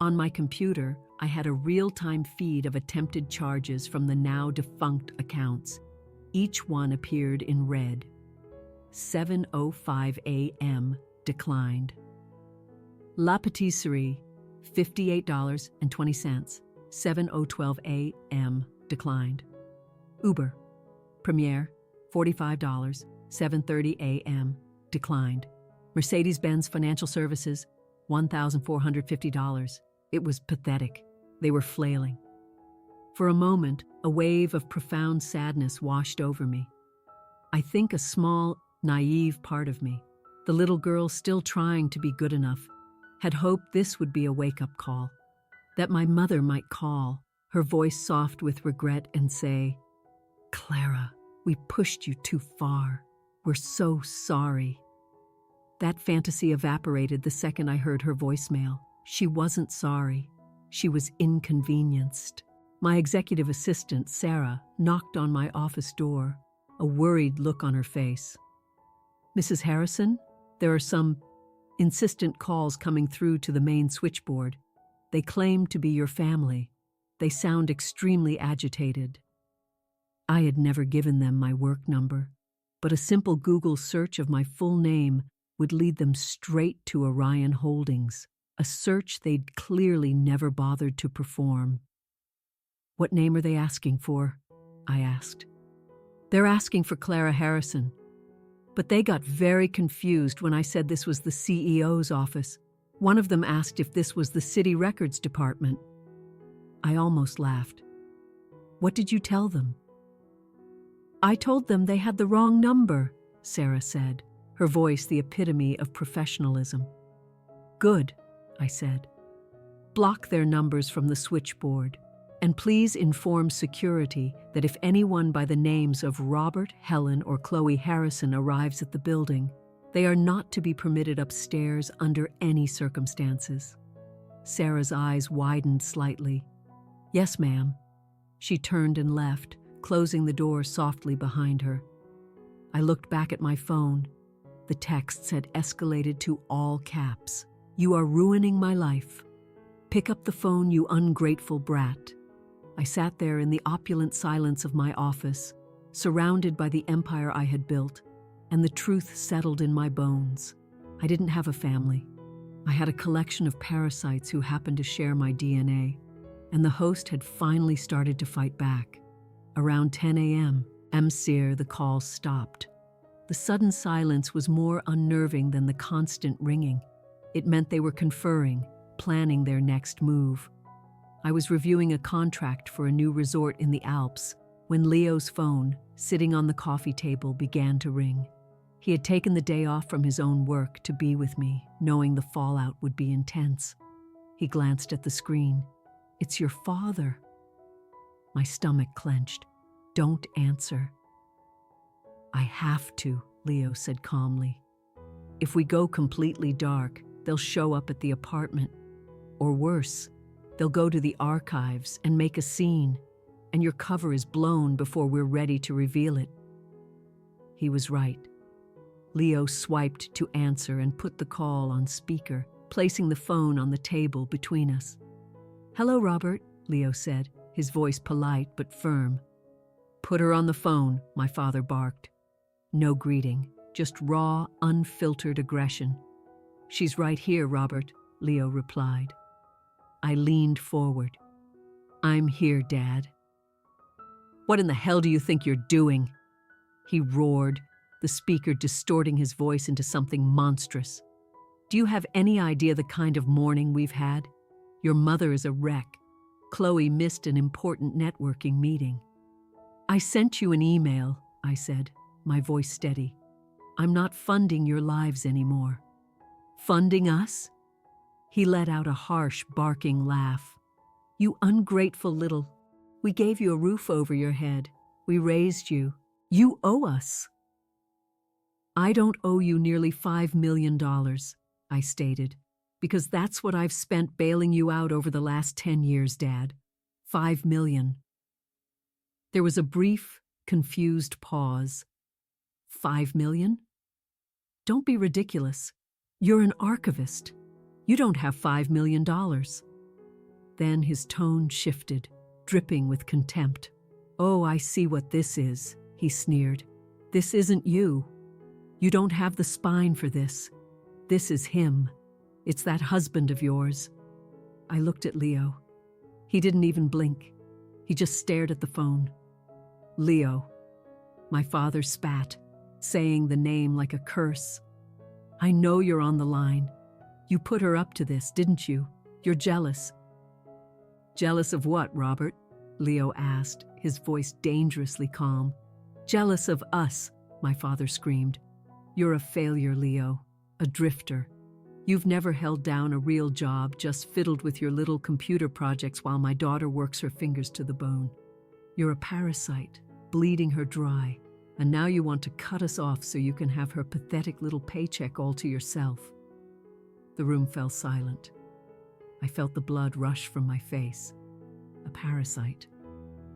On my computer, I had a real-time feed of attempted charges from the now-defunct accounts. Each one appeared in red. 7:05 a.m. declined. La Patisserie, $58.20. 7:12 a.m. declined. Uber, Premiere, $45. 7:30 a.m. declined. Mercedes-Benz Financial Services, $1,450. It was pathetic. They were flailing. For a moment, a wave of profound sadness washed over me. I think a small, naive part of me, the little girl still trying to be good enough, had hoped this would be a wake-up call. That my mother might call, her voice soft with regret, and say, "Clara, we pushed you too far. We're so sorry." That fantasy evaporated the second I heard her voicemail. She wasn't sorry. She was inconvenienced. My executive assistant, Sarah, knocked on my office door, a worried look on her face. "Mrs. Harrison, there are some insistent calls coming through to the main switchboard. They claim to be your family. They sound extremely agitated." I had never given them my work number, but a simple Google search of my full name would lead them straight to Orion Holdings, a search they'd clearly never bothered to perform. "What name are they asking for?" I asked. "They're asking for Clara Harrison." But they got very confused when I said this was the CEO's office. One of them asked if this was the City Records Department. I almost laughed. "What did you tell them?" "I told them they had the wrong number," Sarah said, her voice the epitome of professionalism. "Good," I said. "Block their numbers from the switchboard, and please inform security that if anyone by the names of Robert, Helen, or Chloe Harrison arrives at the building, they are not to be permitted upstairs under any circumstances." Sarah's eyes widened slightly. "Yes, ma'am." She turned and left, closing the door softly behind her. I looked back at my phone. The texts had escalated to all caps. "You are ruining my life. Pick up the phone, you ungrateful brat." I sat there in the opulent silence of my office, surrounded by the empire I had built, and the truth settled in my bones. I didn't have a family. I had a collection of parasites who happened to share my DNA, and the host had finally started to fight back. Around 10 a.m., the call stopped. The sudden silence was more unnerving than the constant ringing. It meant they were conferring, planning their next move. I was reviewing a contract for a new resort in the Alps when Leo's phone, sitting on the coffee table, began to ring. He had taken the day off from his own work to be with me, knowing the fallout would be intense. He glanced at the screen. "It's your father." My stomach clenched. "Don't answer." "I have to," Leo said calmly. "If we go completely dark, they'll show up at the apartment. Or worse, they'll go to the archives and make a scene, and your cover is blown before we're ready to reveal it." He was right. Leo swiped to answer and put the call on speaker, placing the phone on the table between us. "Hello, Robert," Leo said, his voice polite but firm. "Put her on the phone," my father barked. No greeting, just raw, unfiltered aggression. "She's right here, Robert," Leo replied. I leaned forward. "I'm here, Dad." "What in the hell do you think you're doing?" he roared, the speaker distorting his voice into something monstrous. "Do you have any idea the kind of morning we've had? Your mother is a wreck. Chloe missed an important networking meeting." "I sent you an email," I said, my voice steady. "I'm not funding your lives anymore." "Funding us?" He let out a harsh, barking laugh. "You ungrateful little... We gave you a roof over your head. We raised you. You owe us." "I don't owe you nearly $5 million, I stated, "because that's what I've spent bailing you out over the last 10 years, Dad. $5 million. There was a brief, confused pause. $5 million? Don't be ridiculous. You're an archivist. You don't have $5 million. Then his tone shifted, dripping with contempt. "Oh, I see what this is," he sneered. "This isn't you. You don't have the spine for this. This is him. It's that husband of yours." I looked at Leo. He didn't even blink. He just stared at the phone. "Leo." My father spat, saying the name like a curse. "I know you're on the line. You put her up to this, didn't you? You're jealous." "Jealous of what, Robert?" Leo asked, his voice dangerously calm. "Jealous of us," my father screamed. "You're a failure, Leo. A drifter. You've never held down a real job, just fiddled with your little computer projects while my daughter works her fingers to the bone. You're a parasite, bleeding her dry, and now you want to cut us off so you can have her pathetic little paycheck all to yourself." The room fell silent. I felt the blood rush from my face. A parasite.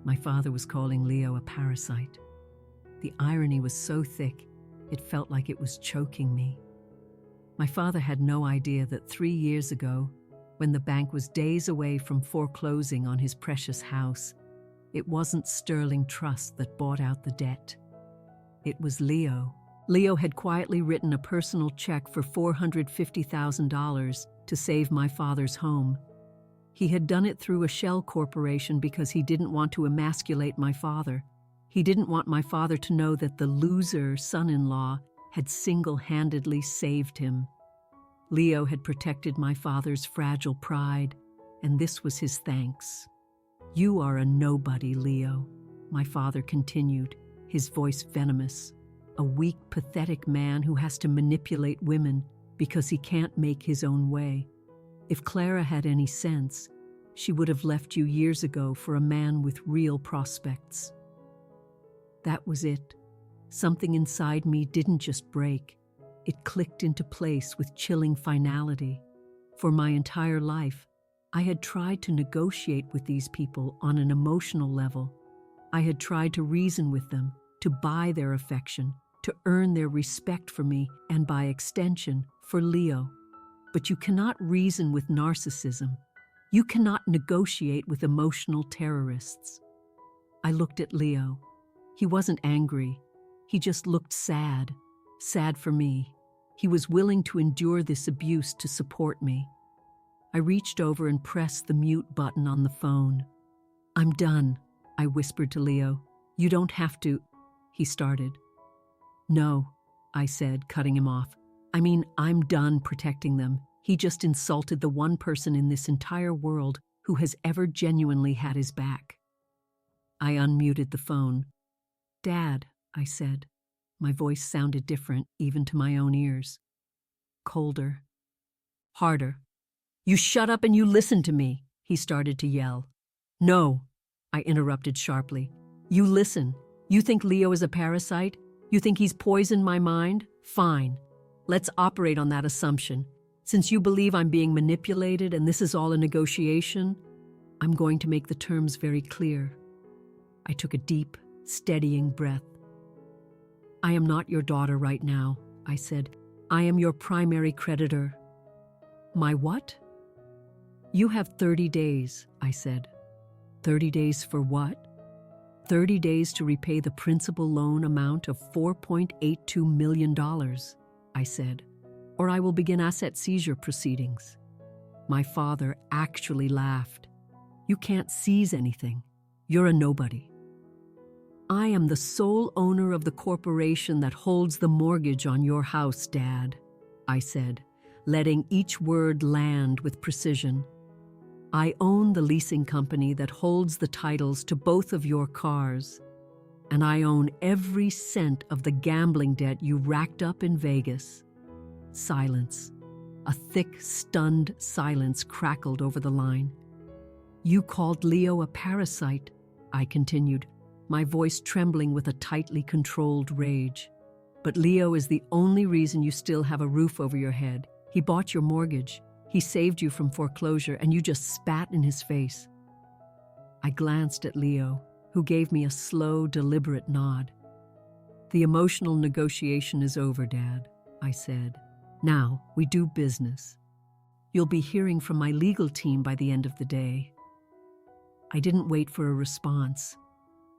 My father was calling Leo a parasite. The irony was so thick, it felt like it was choking me. My father had no idea that 3 years ago, when the bank was days away from foreclosing on his precious house, it wasn't Sterling Trust that bought out the debt. It was Leo. Leo had quietly written a personal check for $450,000 to save my father's home. He had done it through a shell corporation because he didn't want to emasculate my father. He didn't want my father to know that the loser son-in-law had single-handedly saved him. Leo had protected my father's fragile pride, and this was his thanks. "You are a nobody, Leo," my father continued, his voice venomous. "A weak, pathetic man who has to manipulate women because he can't make his own way. If Clara had any sense, she would have left you years ago for a man with real prospects." That was it. Something inside me didn't just break. It clicked into place with chilling finality. For my entire life, I had tried to negotiate with these people on an emotional level. I had tried to reason with them, to buy their affection, to earn their respect for me, and by extension, for Leo. But you cannot reason with narcissism. You cannot negotiate with emotional terrorists. I looked at Leo. He wasn't angry. He just looked sad. Sad for me. He was willing to endure this abuse to support me. I reached over and pressed the mute button on the phone. "I'm done," I whispered to Leo. "You don't have to," he started. "No," I said, cutting him off. "I mean, I'm done protecting them. He just insulted the one person in this entire world who has ever genuinely had his back." I unmuted the phone. "Dad," I said. My voice sounded different, even to my own ears. Colder. Harder. "You shut up and you listen to me," he started to yell. "No," I interrupted sharply. "You listen. You think Leo is a parasite? You think he's poisoned my mind? Fine. Let's operate on that assumption. Since you believe I'm being manipulated and this is all a negotiation, I'm going to make the terms very clear." I took a deep, steadying breath. "I am not your daughter right now," I said. "I am your primary creditor." "My what?" "You have 30 days, I said. 30 days for what? 30 days to repay the principal loan amount of $4.82 million, I said, or I will begin asset seizure proceedings. My father actually laughed. "You can't seize anything. You're a nobody." "I am the sole owner of the corporation that holds the mortgage on your house, Dad," I said, letting each word land with precision. "I own the leasing company that holds the titles to both of your cars, and I own every cent of the gambling debt you racked up in Vegas." Silence. A thick, stunned silence crackled over the line. "You called Leo a parasite," I continued, my voice trembling with a tightly controlled rage. "But Leo is the only reason you still have a roof over your head. He bought your mortgage. He saved you from foreclosure, and you just spat in his face." I glanced at Leo, who gave me a slow, deliberate nod. "The emotional negotiation is over, Dad," I said. "Now we do business. You'll be hearing from my legal team by the end of the day." I didn't wait for a response.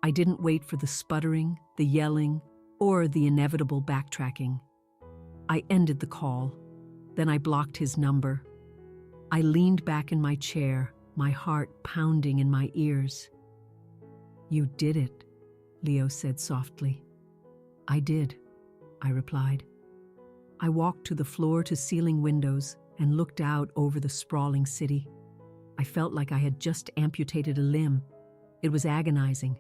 I didn't wait for the sputtering, the yelling, or the inevitable backtracking. I ended the call. Then I blocked his number. I leaned back in my chair, my heart pounding in my ears. "You did it," Leo said softly. "I did," I replied. I walked to the floor-to-ceiling windows and looked out over the sprawling city. I felt like I had just amputated a limb. It was agonizing,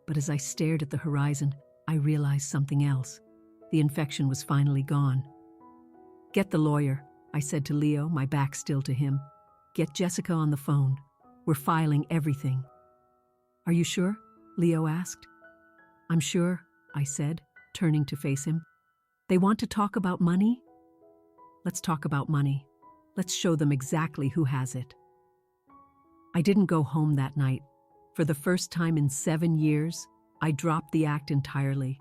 but as I stared at the horizon, I realized something else. The infection was finally gone. "Get the lawyer," I said to Leo, my back still to him. "Get Jessica on the phone. We're filing everything." "Are you sure?" Leo asked. "I'm sure," I said, turning to face him. "They want to talk about money?" "Let's talk about money. Let's show them exactly who has it." I didn't go home that night. For the first time in 7 years, I dropped the act entirely.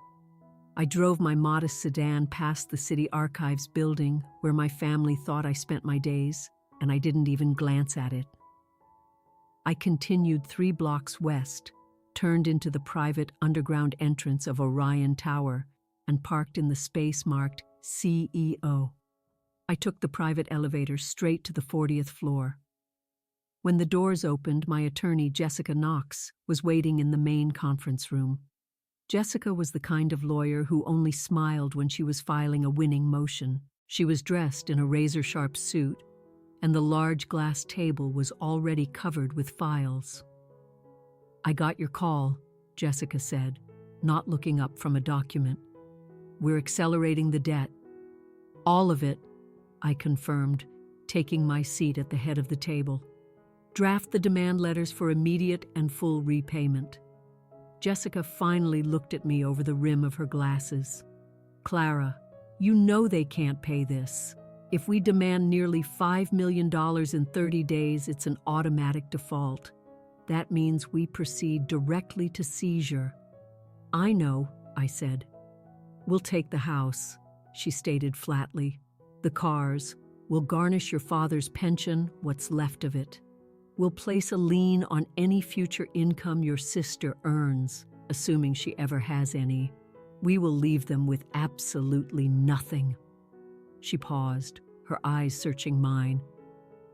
I drove my modest sedan past the city archives building where my family thought I spent my days, and I didn't even glance at it. I continued 3 blocks west, turned into the private underground entrance of Orion Tower, and parked in the space marked CEO. I took the private elevator straight to the 40th floor. When the doors opened, my attorney, Jessica Knox, was waiting in the main conference room. Jessica was the kind of lawyer who only smiled when she was filing a winning motion. She was dressed in a razor-sharp suit, and the large glass table was already covered with files. "I got your call," Jessica said, not looking up from a document. "We're accelerating the debt." "All of it," I confirmed, taking my seat at the head of the table. "Draft the demand letters for immediate and full repayment." Jessica finally looked at me over the rim of her glasses. "Clara, you know they can't pay this. If we demand nearly $5 million in 30 days, it's an automatic default. That means we proceed directly to seizure." "I know," I said. "We'll take the house," she stated flatly. "The cars. We'll garnish your father's pension, what's left of it. We'll place a lien on any future income your sister earns, assuming she ever has any. We will leave them with absolutely nothing." She paused, her eyes searching mine.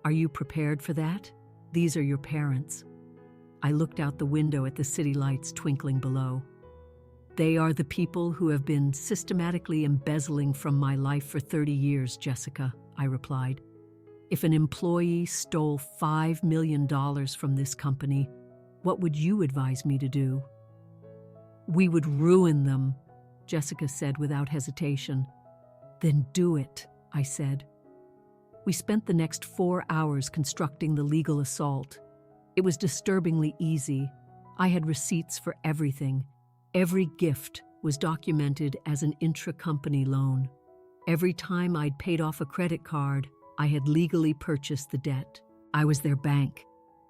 "Are you prepared for that? These are your parents." I looked out the window at the city lights twinkling below. "They are the people who have been systematically embezzling from my life for 30 years, Jessica," I replied. "If an employee stole $5 million from this company, what would you advise me to do?" "We would ruin them," Jessica said without hesitation. "Then do it," I said. We spent the next 4 hours constructing the legal assault. It was disturbingly easy. I had receipts for everything. Every gift was documented as an intra-company loan. Every time I'd paid off a credit card, I had legally purchased the debt. I was their bank,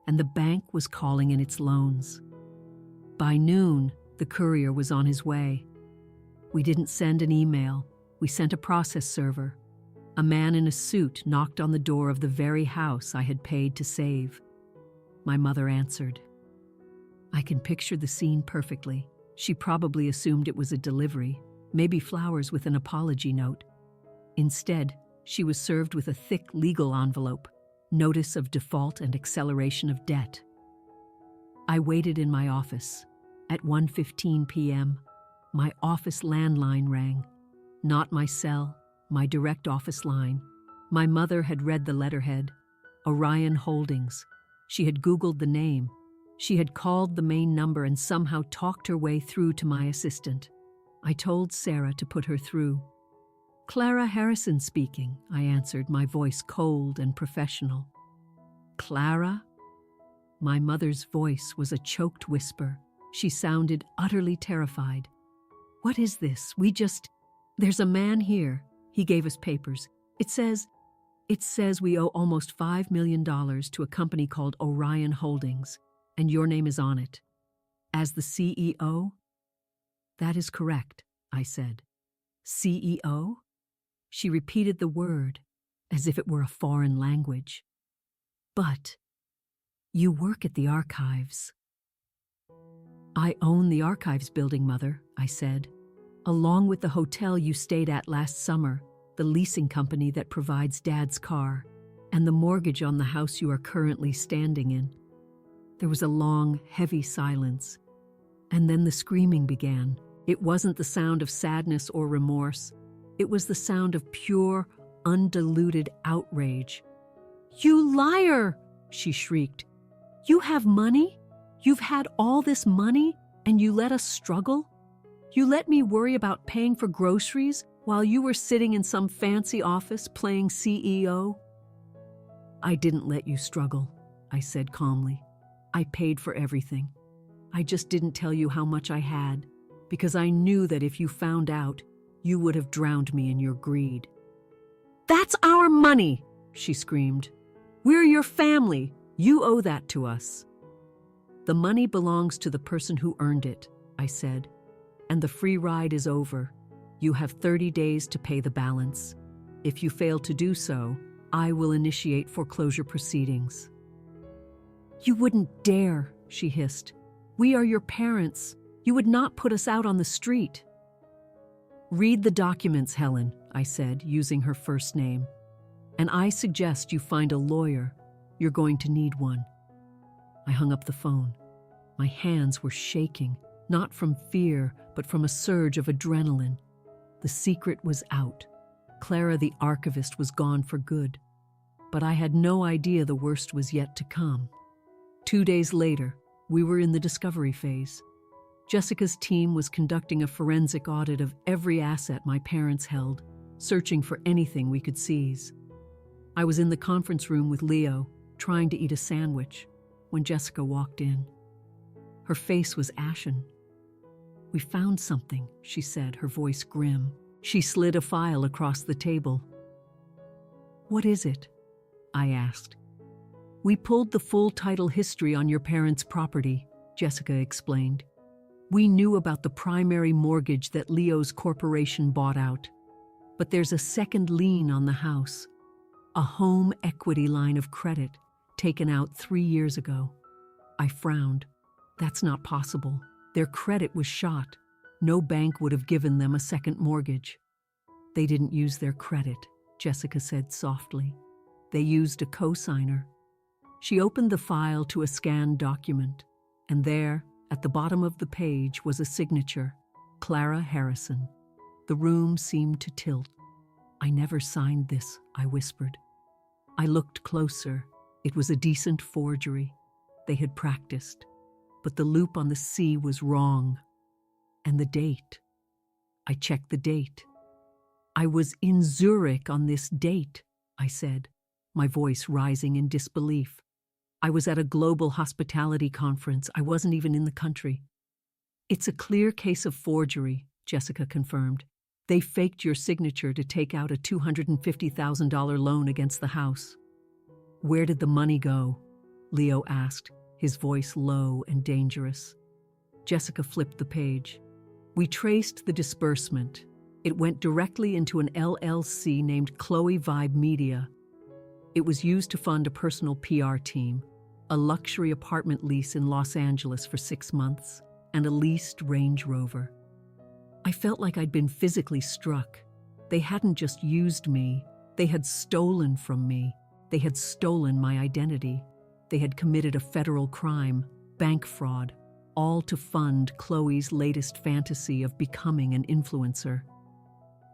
and the bank was calling in its loans. By noon, the courier was on his way. We didn't send an email. We sent a process server. A man in a suit knocked on the door of the very house I had paid to save. My mother answered. I can picture the scene perfectly. She probably assumed it was a delivery, maybe flowers with an apology note. Instead, she was served with a thick legal envelope, notice of default and acceleration of debt. I waited in my office. At 1:15 p.m., my office landline rang. Not my cell, my direct office line. My mother had read the letterhead, Orion Holdings. She had Googled the name. She had called the main number and somehow talked her way through to my assistant. I told Sarah to put her through. "Clara Harrison speaking," I answered, my voice cold and professional. "Clara?" My mother's voice was a choked whisper. She sounded utterly terrified. "What is this? There's a man here." He gave us papers. It says we owe almost $5 million to a company called Orion Holdings, and your name is on it. As the CEO? "That is correct," I said. "CEO?" She repeated the word as if it were a foreign language. "But you work at the archives." "I own the archives building, Mother," I said, "along with the hotel you stayed at last summer, the leasing company that provides Dad's car, and the mortgage on the house you are currently standing in." There was a long, heavy silence. And then the screaming began. It wasn't the sound of sadness or remorse. It was the sound of pure, undiluted outrage. "You liar!" she shrieked. "You have money? You've had all this money, and you let us struggle? You let me worry about paying for groceries while you were sitting in some fancy office playing CEO?" "I didn't let you struggle," I said calmly. "I paid for everything. I just didn't tell you how much I had, because I knew that if you found out, you would have drowned me in your greed." "That's our money!" she screamed. "We're your family. You owe that to us." "The money belongs to the person who earned it," I said, "and the free ride is over. You have 30 days to pay the balance. If you fail to do so, I will initiate foreclosure proceedings." "You wouldn't dare," she hissed. "We are your parents. You would not put us out on the street." "Read the documents, Helen," I said, using her first name. "And I suggest you find a lawyer. You're going to need one." I hung up the phone. My hands were shaking, not from fear, but from a surge of adrenaline. The secret was out. Clara the archivist was gone for good. But I had no idea the worst was yet to come. 2 days later, we were in the discovery phase. Jessica's team was conducting a forensic audit of every asset my parents held, searching for anything we could seize. I was in the conference room with Leo, trying to eat a sandwich, when Jessica walked in. Her face was ashen. "We found something," she said, her voice grim. She slid a file across the table. "What is it?" I asked. "We pulled the full title history on your parents' property," Jessica explained. "We knew about the primary mortgage that Leo's corporation bought out. But there's a second lien on the house, a home equity line of credit taken out 3 years ago." I frowned. "That's not possible. Their credit was shot. No bank would have given them a second mortgage. They didn't use their credit, Jessica said softly. They used a cosigner. She opened the file to a scanned document, and there, at the bottom of the page, was a signature, Clara Harrison. The room seemed to tilt. "I never signed this," I whispered. I looked closer. It was a decent forgery. They had practiced. But the loop on the C was wrong. And the date. I checked the date. "I was in Zurich on this date," I said, my voice rising in disbelief. "I was at a global hospitality conference. I wasn't even in the country." "It's a clear case of forgery," Jessica confirmed. "They faked your signature to take out a $250,000 loan against the house." "Where did the money go?" Leo asked, his voice low and dangerous. Jessica flipped the page. "We traced the disbursement. It went directly into an LLC named Chloe Vibe Media. It was used to fund a personal PR team, a luxury apartment lease in Los Angeles for 6 months, and a leased Range Rover." I felt like I'd been physically struck. They hadn't just used me. They had stolen from me. They had stolen my identity. They had committed a federal crime, bank fraud, all to fund Chloe's latest fantasy of becoming an influencer.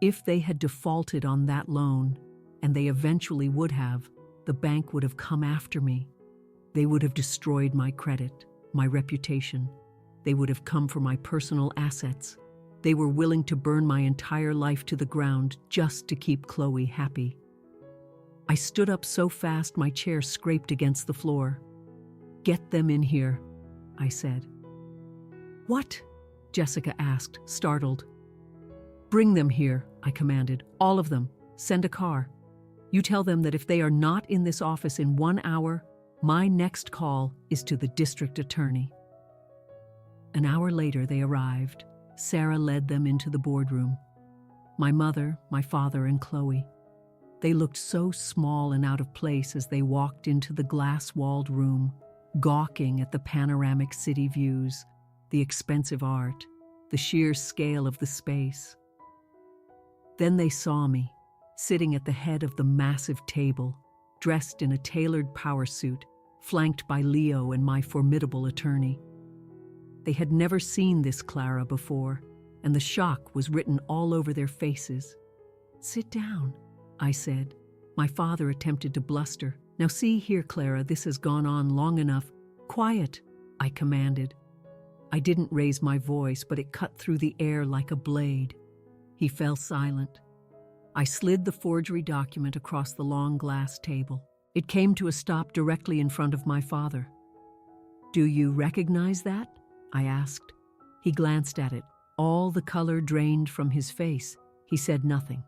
If they had defaulted on that loan, and they eventually would have, the bank would have come after me. They would have destroyed my credit, my reputation. They would have come for my personal assets. They were willing to burn my entire life to the ground just to keep Chloe happy. I stood up so fast my chair scraped against the floor. "Get them in here," I said. "What?" Jessica asked, startled. "Bring them here," I commanded. "All of them. Send a car. You tell them that if they are not in this office in 1 hour, my next call is to the district attorney." An hour later they arrived. Sarah led them into the boardroom. My mother, my father, and Chloe. They looked so small and out of place as they walked into the glass-walled room, gawking at the panoramic city views, the expensive art, the sheer scale of the space. Then they saw me, sitting at the head of the massive table, dressed in a tailored power suit, flanked by Leo and my formidable attorney. They had never seen this Clara before, and the shock was written all over their faces. "Sit down," I said. My father attempted to bluster. "Now see here, Clara, this has gone on long enough." "Quiet," I commanded. I didn't raise my voice, but it cut through the air like a blade. He fell silent. I slid the forgery document across the long glass table. It came to a stop directly in front of my father. "Do you recognize that?" I asked. He glanced at it. All the color drained from his face. He said nothing.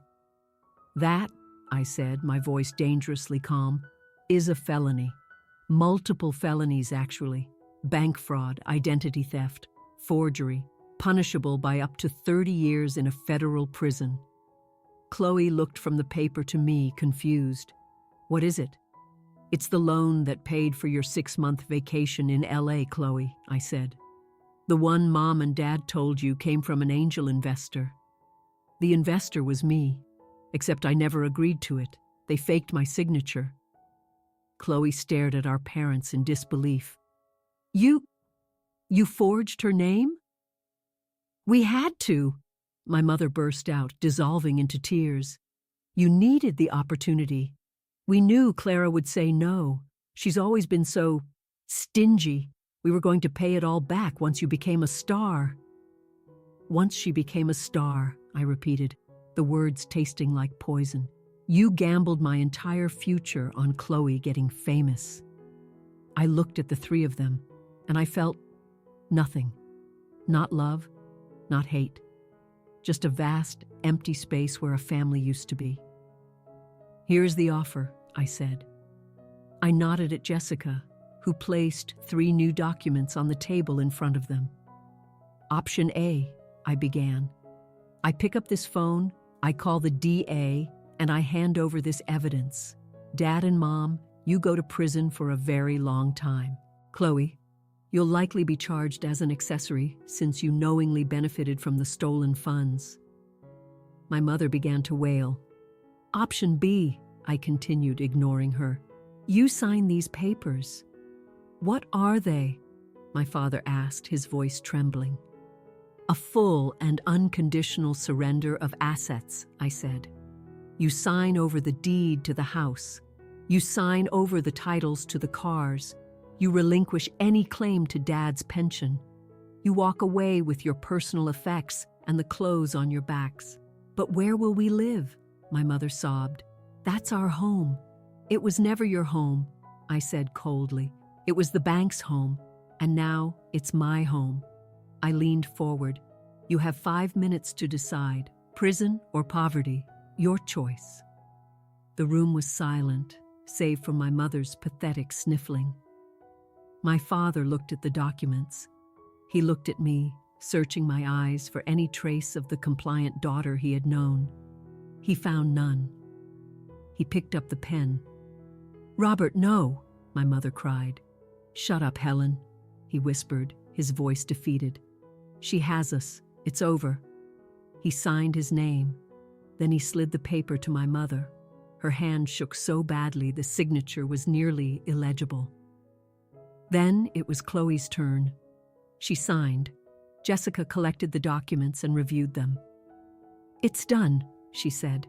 "That," I said, my voice dangerously calm, "is a felony. Multiple felonies, actually. Bank fraud, identity theft, forgery, punishable by up to 30 years in a federal prison." Chloe looked from the paper to me, confused. "What is it?" "It's the loan that paid for your 6-month vacation in LA, Chloe," I said. "The one Mom and Dad told you came from an angel investor. The investor was me, except I never agreed to it. They faked my signature." Chloe stared at our parents in disbelief. You forged her name?" "We had to," my mother burst out, dissolving into tears. "You needed the opportunity. We knew Clara would say no. She's always been so stingy. We were going to pay it all back once you became a star." "Once she became a star," I repeated, the words tasting like poison. "You gambled my entire future on Chloe getting famous." I looked at the three of them, and I felt nothing. Not love, not hate. Just a vast, empty space where a family used to be. "Here's the offer," I said. I nodded at Jessica, who placed 3 new documents on the table in front of them. "Option A," I began. "I pick up this phone, I call the DA, and I hand over this evidence. Dad and Mom, you go to prison for a very long time. Chloe, You'll likely be charged as an accessory since you knowingly benefited from the stolen funds." My mother began to wail. "Option B," I continued, ignoring her. "You signed these papers." "What are they?" my father asked, his voice trembling. "A full and unconditional surrender of assets," I said. "You sign over the deed to the house. You sign over the titles to the cars. You relinquish any claim to Dad's pension. You walk away with your personal effects and the clothes on your backs. But where will we live?" my mother sobbed. "That's our home." "It was never your home," I said coldly. "It was the bank's home, and now it's my home." I leaned forward. "You have 5 minutes to decide. Prison or poverty. Your choice." The room was silent, save for my mother's pathetic sniffling. My father looked at the documents. He looked at me, searching my eyes for any trace of the compliant daughter he had known. He found none. He picked up the pen. "Robert, no!" my mother cried. "Shut up, Helen," he whispered, his voice defeated. "She has us. It's over." He signed his name. Then he slid the paper to my mother. Her hand shook so badly the signature was nearly illegible. Then it was Chloe's turn. She signed. Jessica collected the documents and reviewed them. "It's done," she said.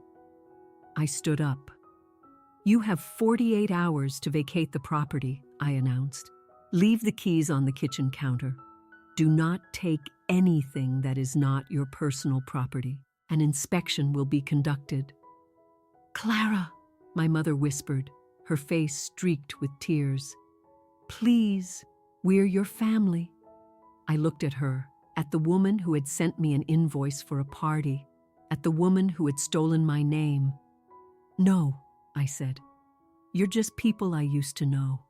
I stood up. "You have 48 hours to vacate the property," I announced. "Leave the keys on the kitchen counter. Do not take anything that is not your personal property. An inspection will be conducted." "Clara," my mother whispered, her face streaked with tears. "Please, we're your family." I looked at her, at the woman who had sent me an invoice for a party, at the woman who had stolen my name. "No," I said. "You're just people I used to know."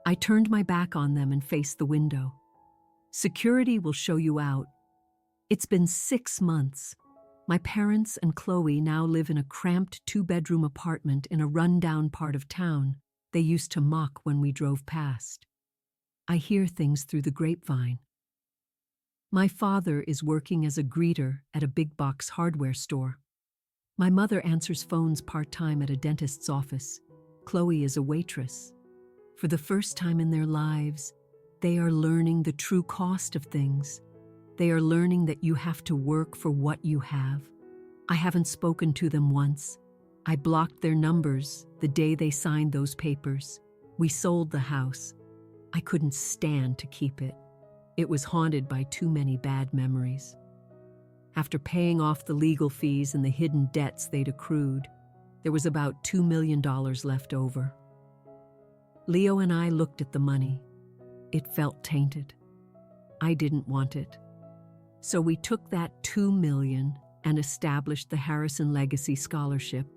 I turned my back on them and faced the window. "Security will show you out." It's been 6 months. My parents and Chloe now live in a cramped 2-bedroom apartment in a run-down part of town they used to mock when we drove past. I hear things through the grapevine. My father is working as a greeter at a big-box hardware store. My mother answers phones part-time at a dentist's office. Chloe is a waitress. For the first time in their lives, they are learning the true cost of things. They are learning that you have to work for what you have. I haven't spoken to them once. I blocked their numbers the day they signed those papers. We sold the house. I couldn't stand to keep it. It was haunted by too many bad memories. After paying off the legal fees and the hidden debts they'd accrued, there was about $2 million left over. Leo and I looked at the money. It felt tainted. I didn't want it. So we took that $2 million and established the Harrison Legacy Scholarship.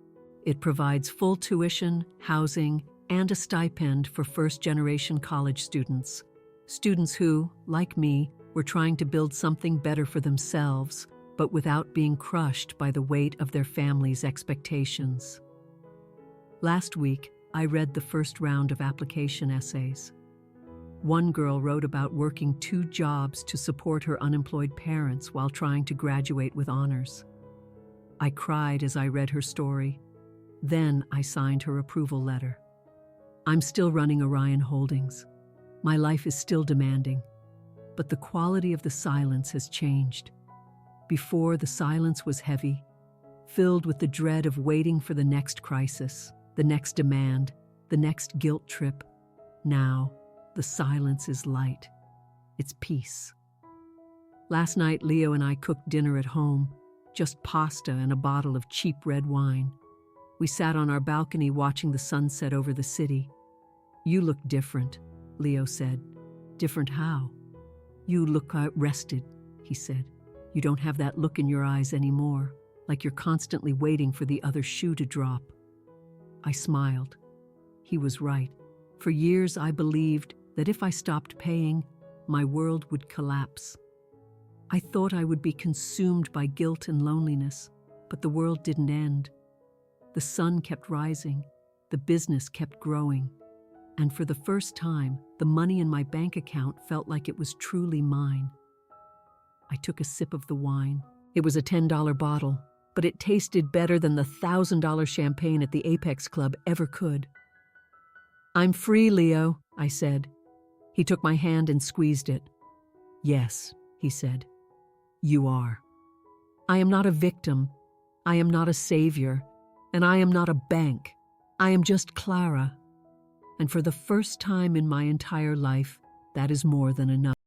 It provides full tuition, housing, and a stipend for first-generation college students. Students who, like me, were trying to build something better for themselves, but without being crushed by the weight of their family's expectations. Last week, I read the first round of application essays. One girl wrote about working 2 jobs to support her unemployed parents while trying to graduate with honors. I cried as I read her story. Then I signed her approval letter. I'm still running Orion Holdings. My life is still demanding, but the quality of the silence has changed. Before, the silence was heavy, filled with the dread of waiting for the next crisis, the next demand, the next guilt trip. Now, the silence is light. It's peace. Last night, Leo and I cooked dinner at home, just pasta and a bottle of cheap red wine. We sat on our balcony watching the sunset over the city. "You look different," Leo said. "Different how?" "You look rested," he said. "You don't have that look in your eyes anymore, like you're constantly waiting for the other shoe to drop." I smiled. He was right. For years I believed that if I stopped paying, my world would collapse. I thought I would be consumed by guilt and loneliness, but the world didn't end. The sun kept rising, the business kept growing, and for the first time, the money in my bank account felt like it was truly mine. I took a sip of the wine. It was a $10 bottle, but it tasted better than the $1,000 champagne at the Apex Club ever could. "I'm free, Leo," I said. He took my hand and squeezed it. "Yes," he said, "you are. I am not a victim. I am not a savior. And I am not a bank. I am just Clara. And for the first time in my entire life, that is more than enough."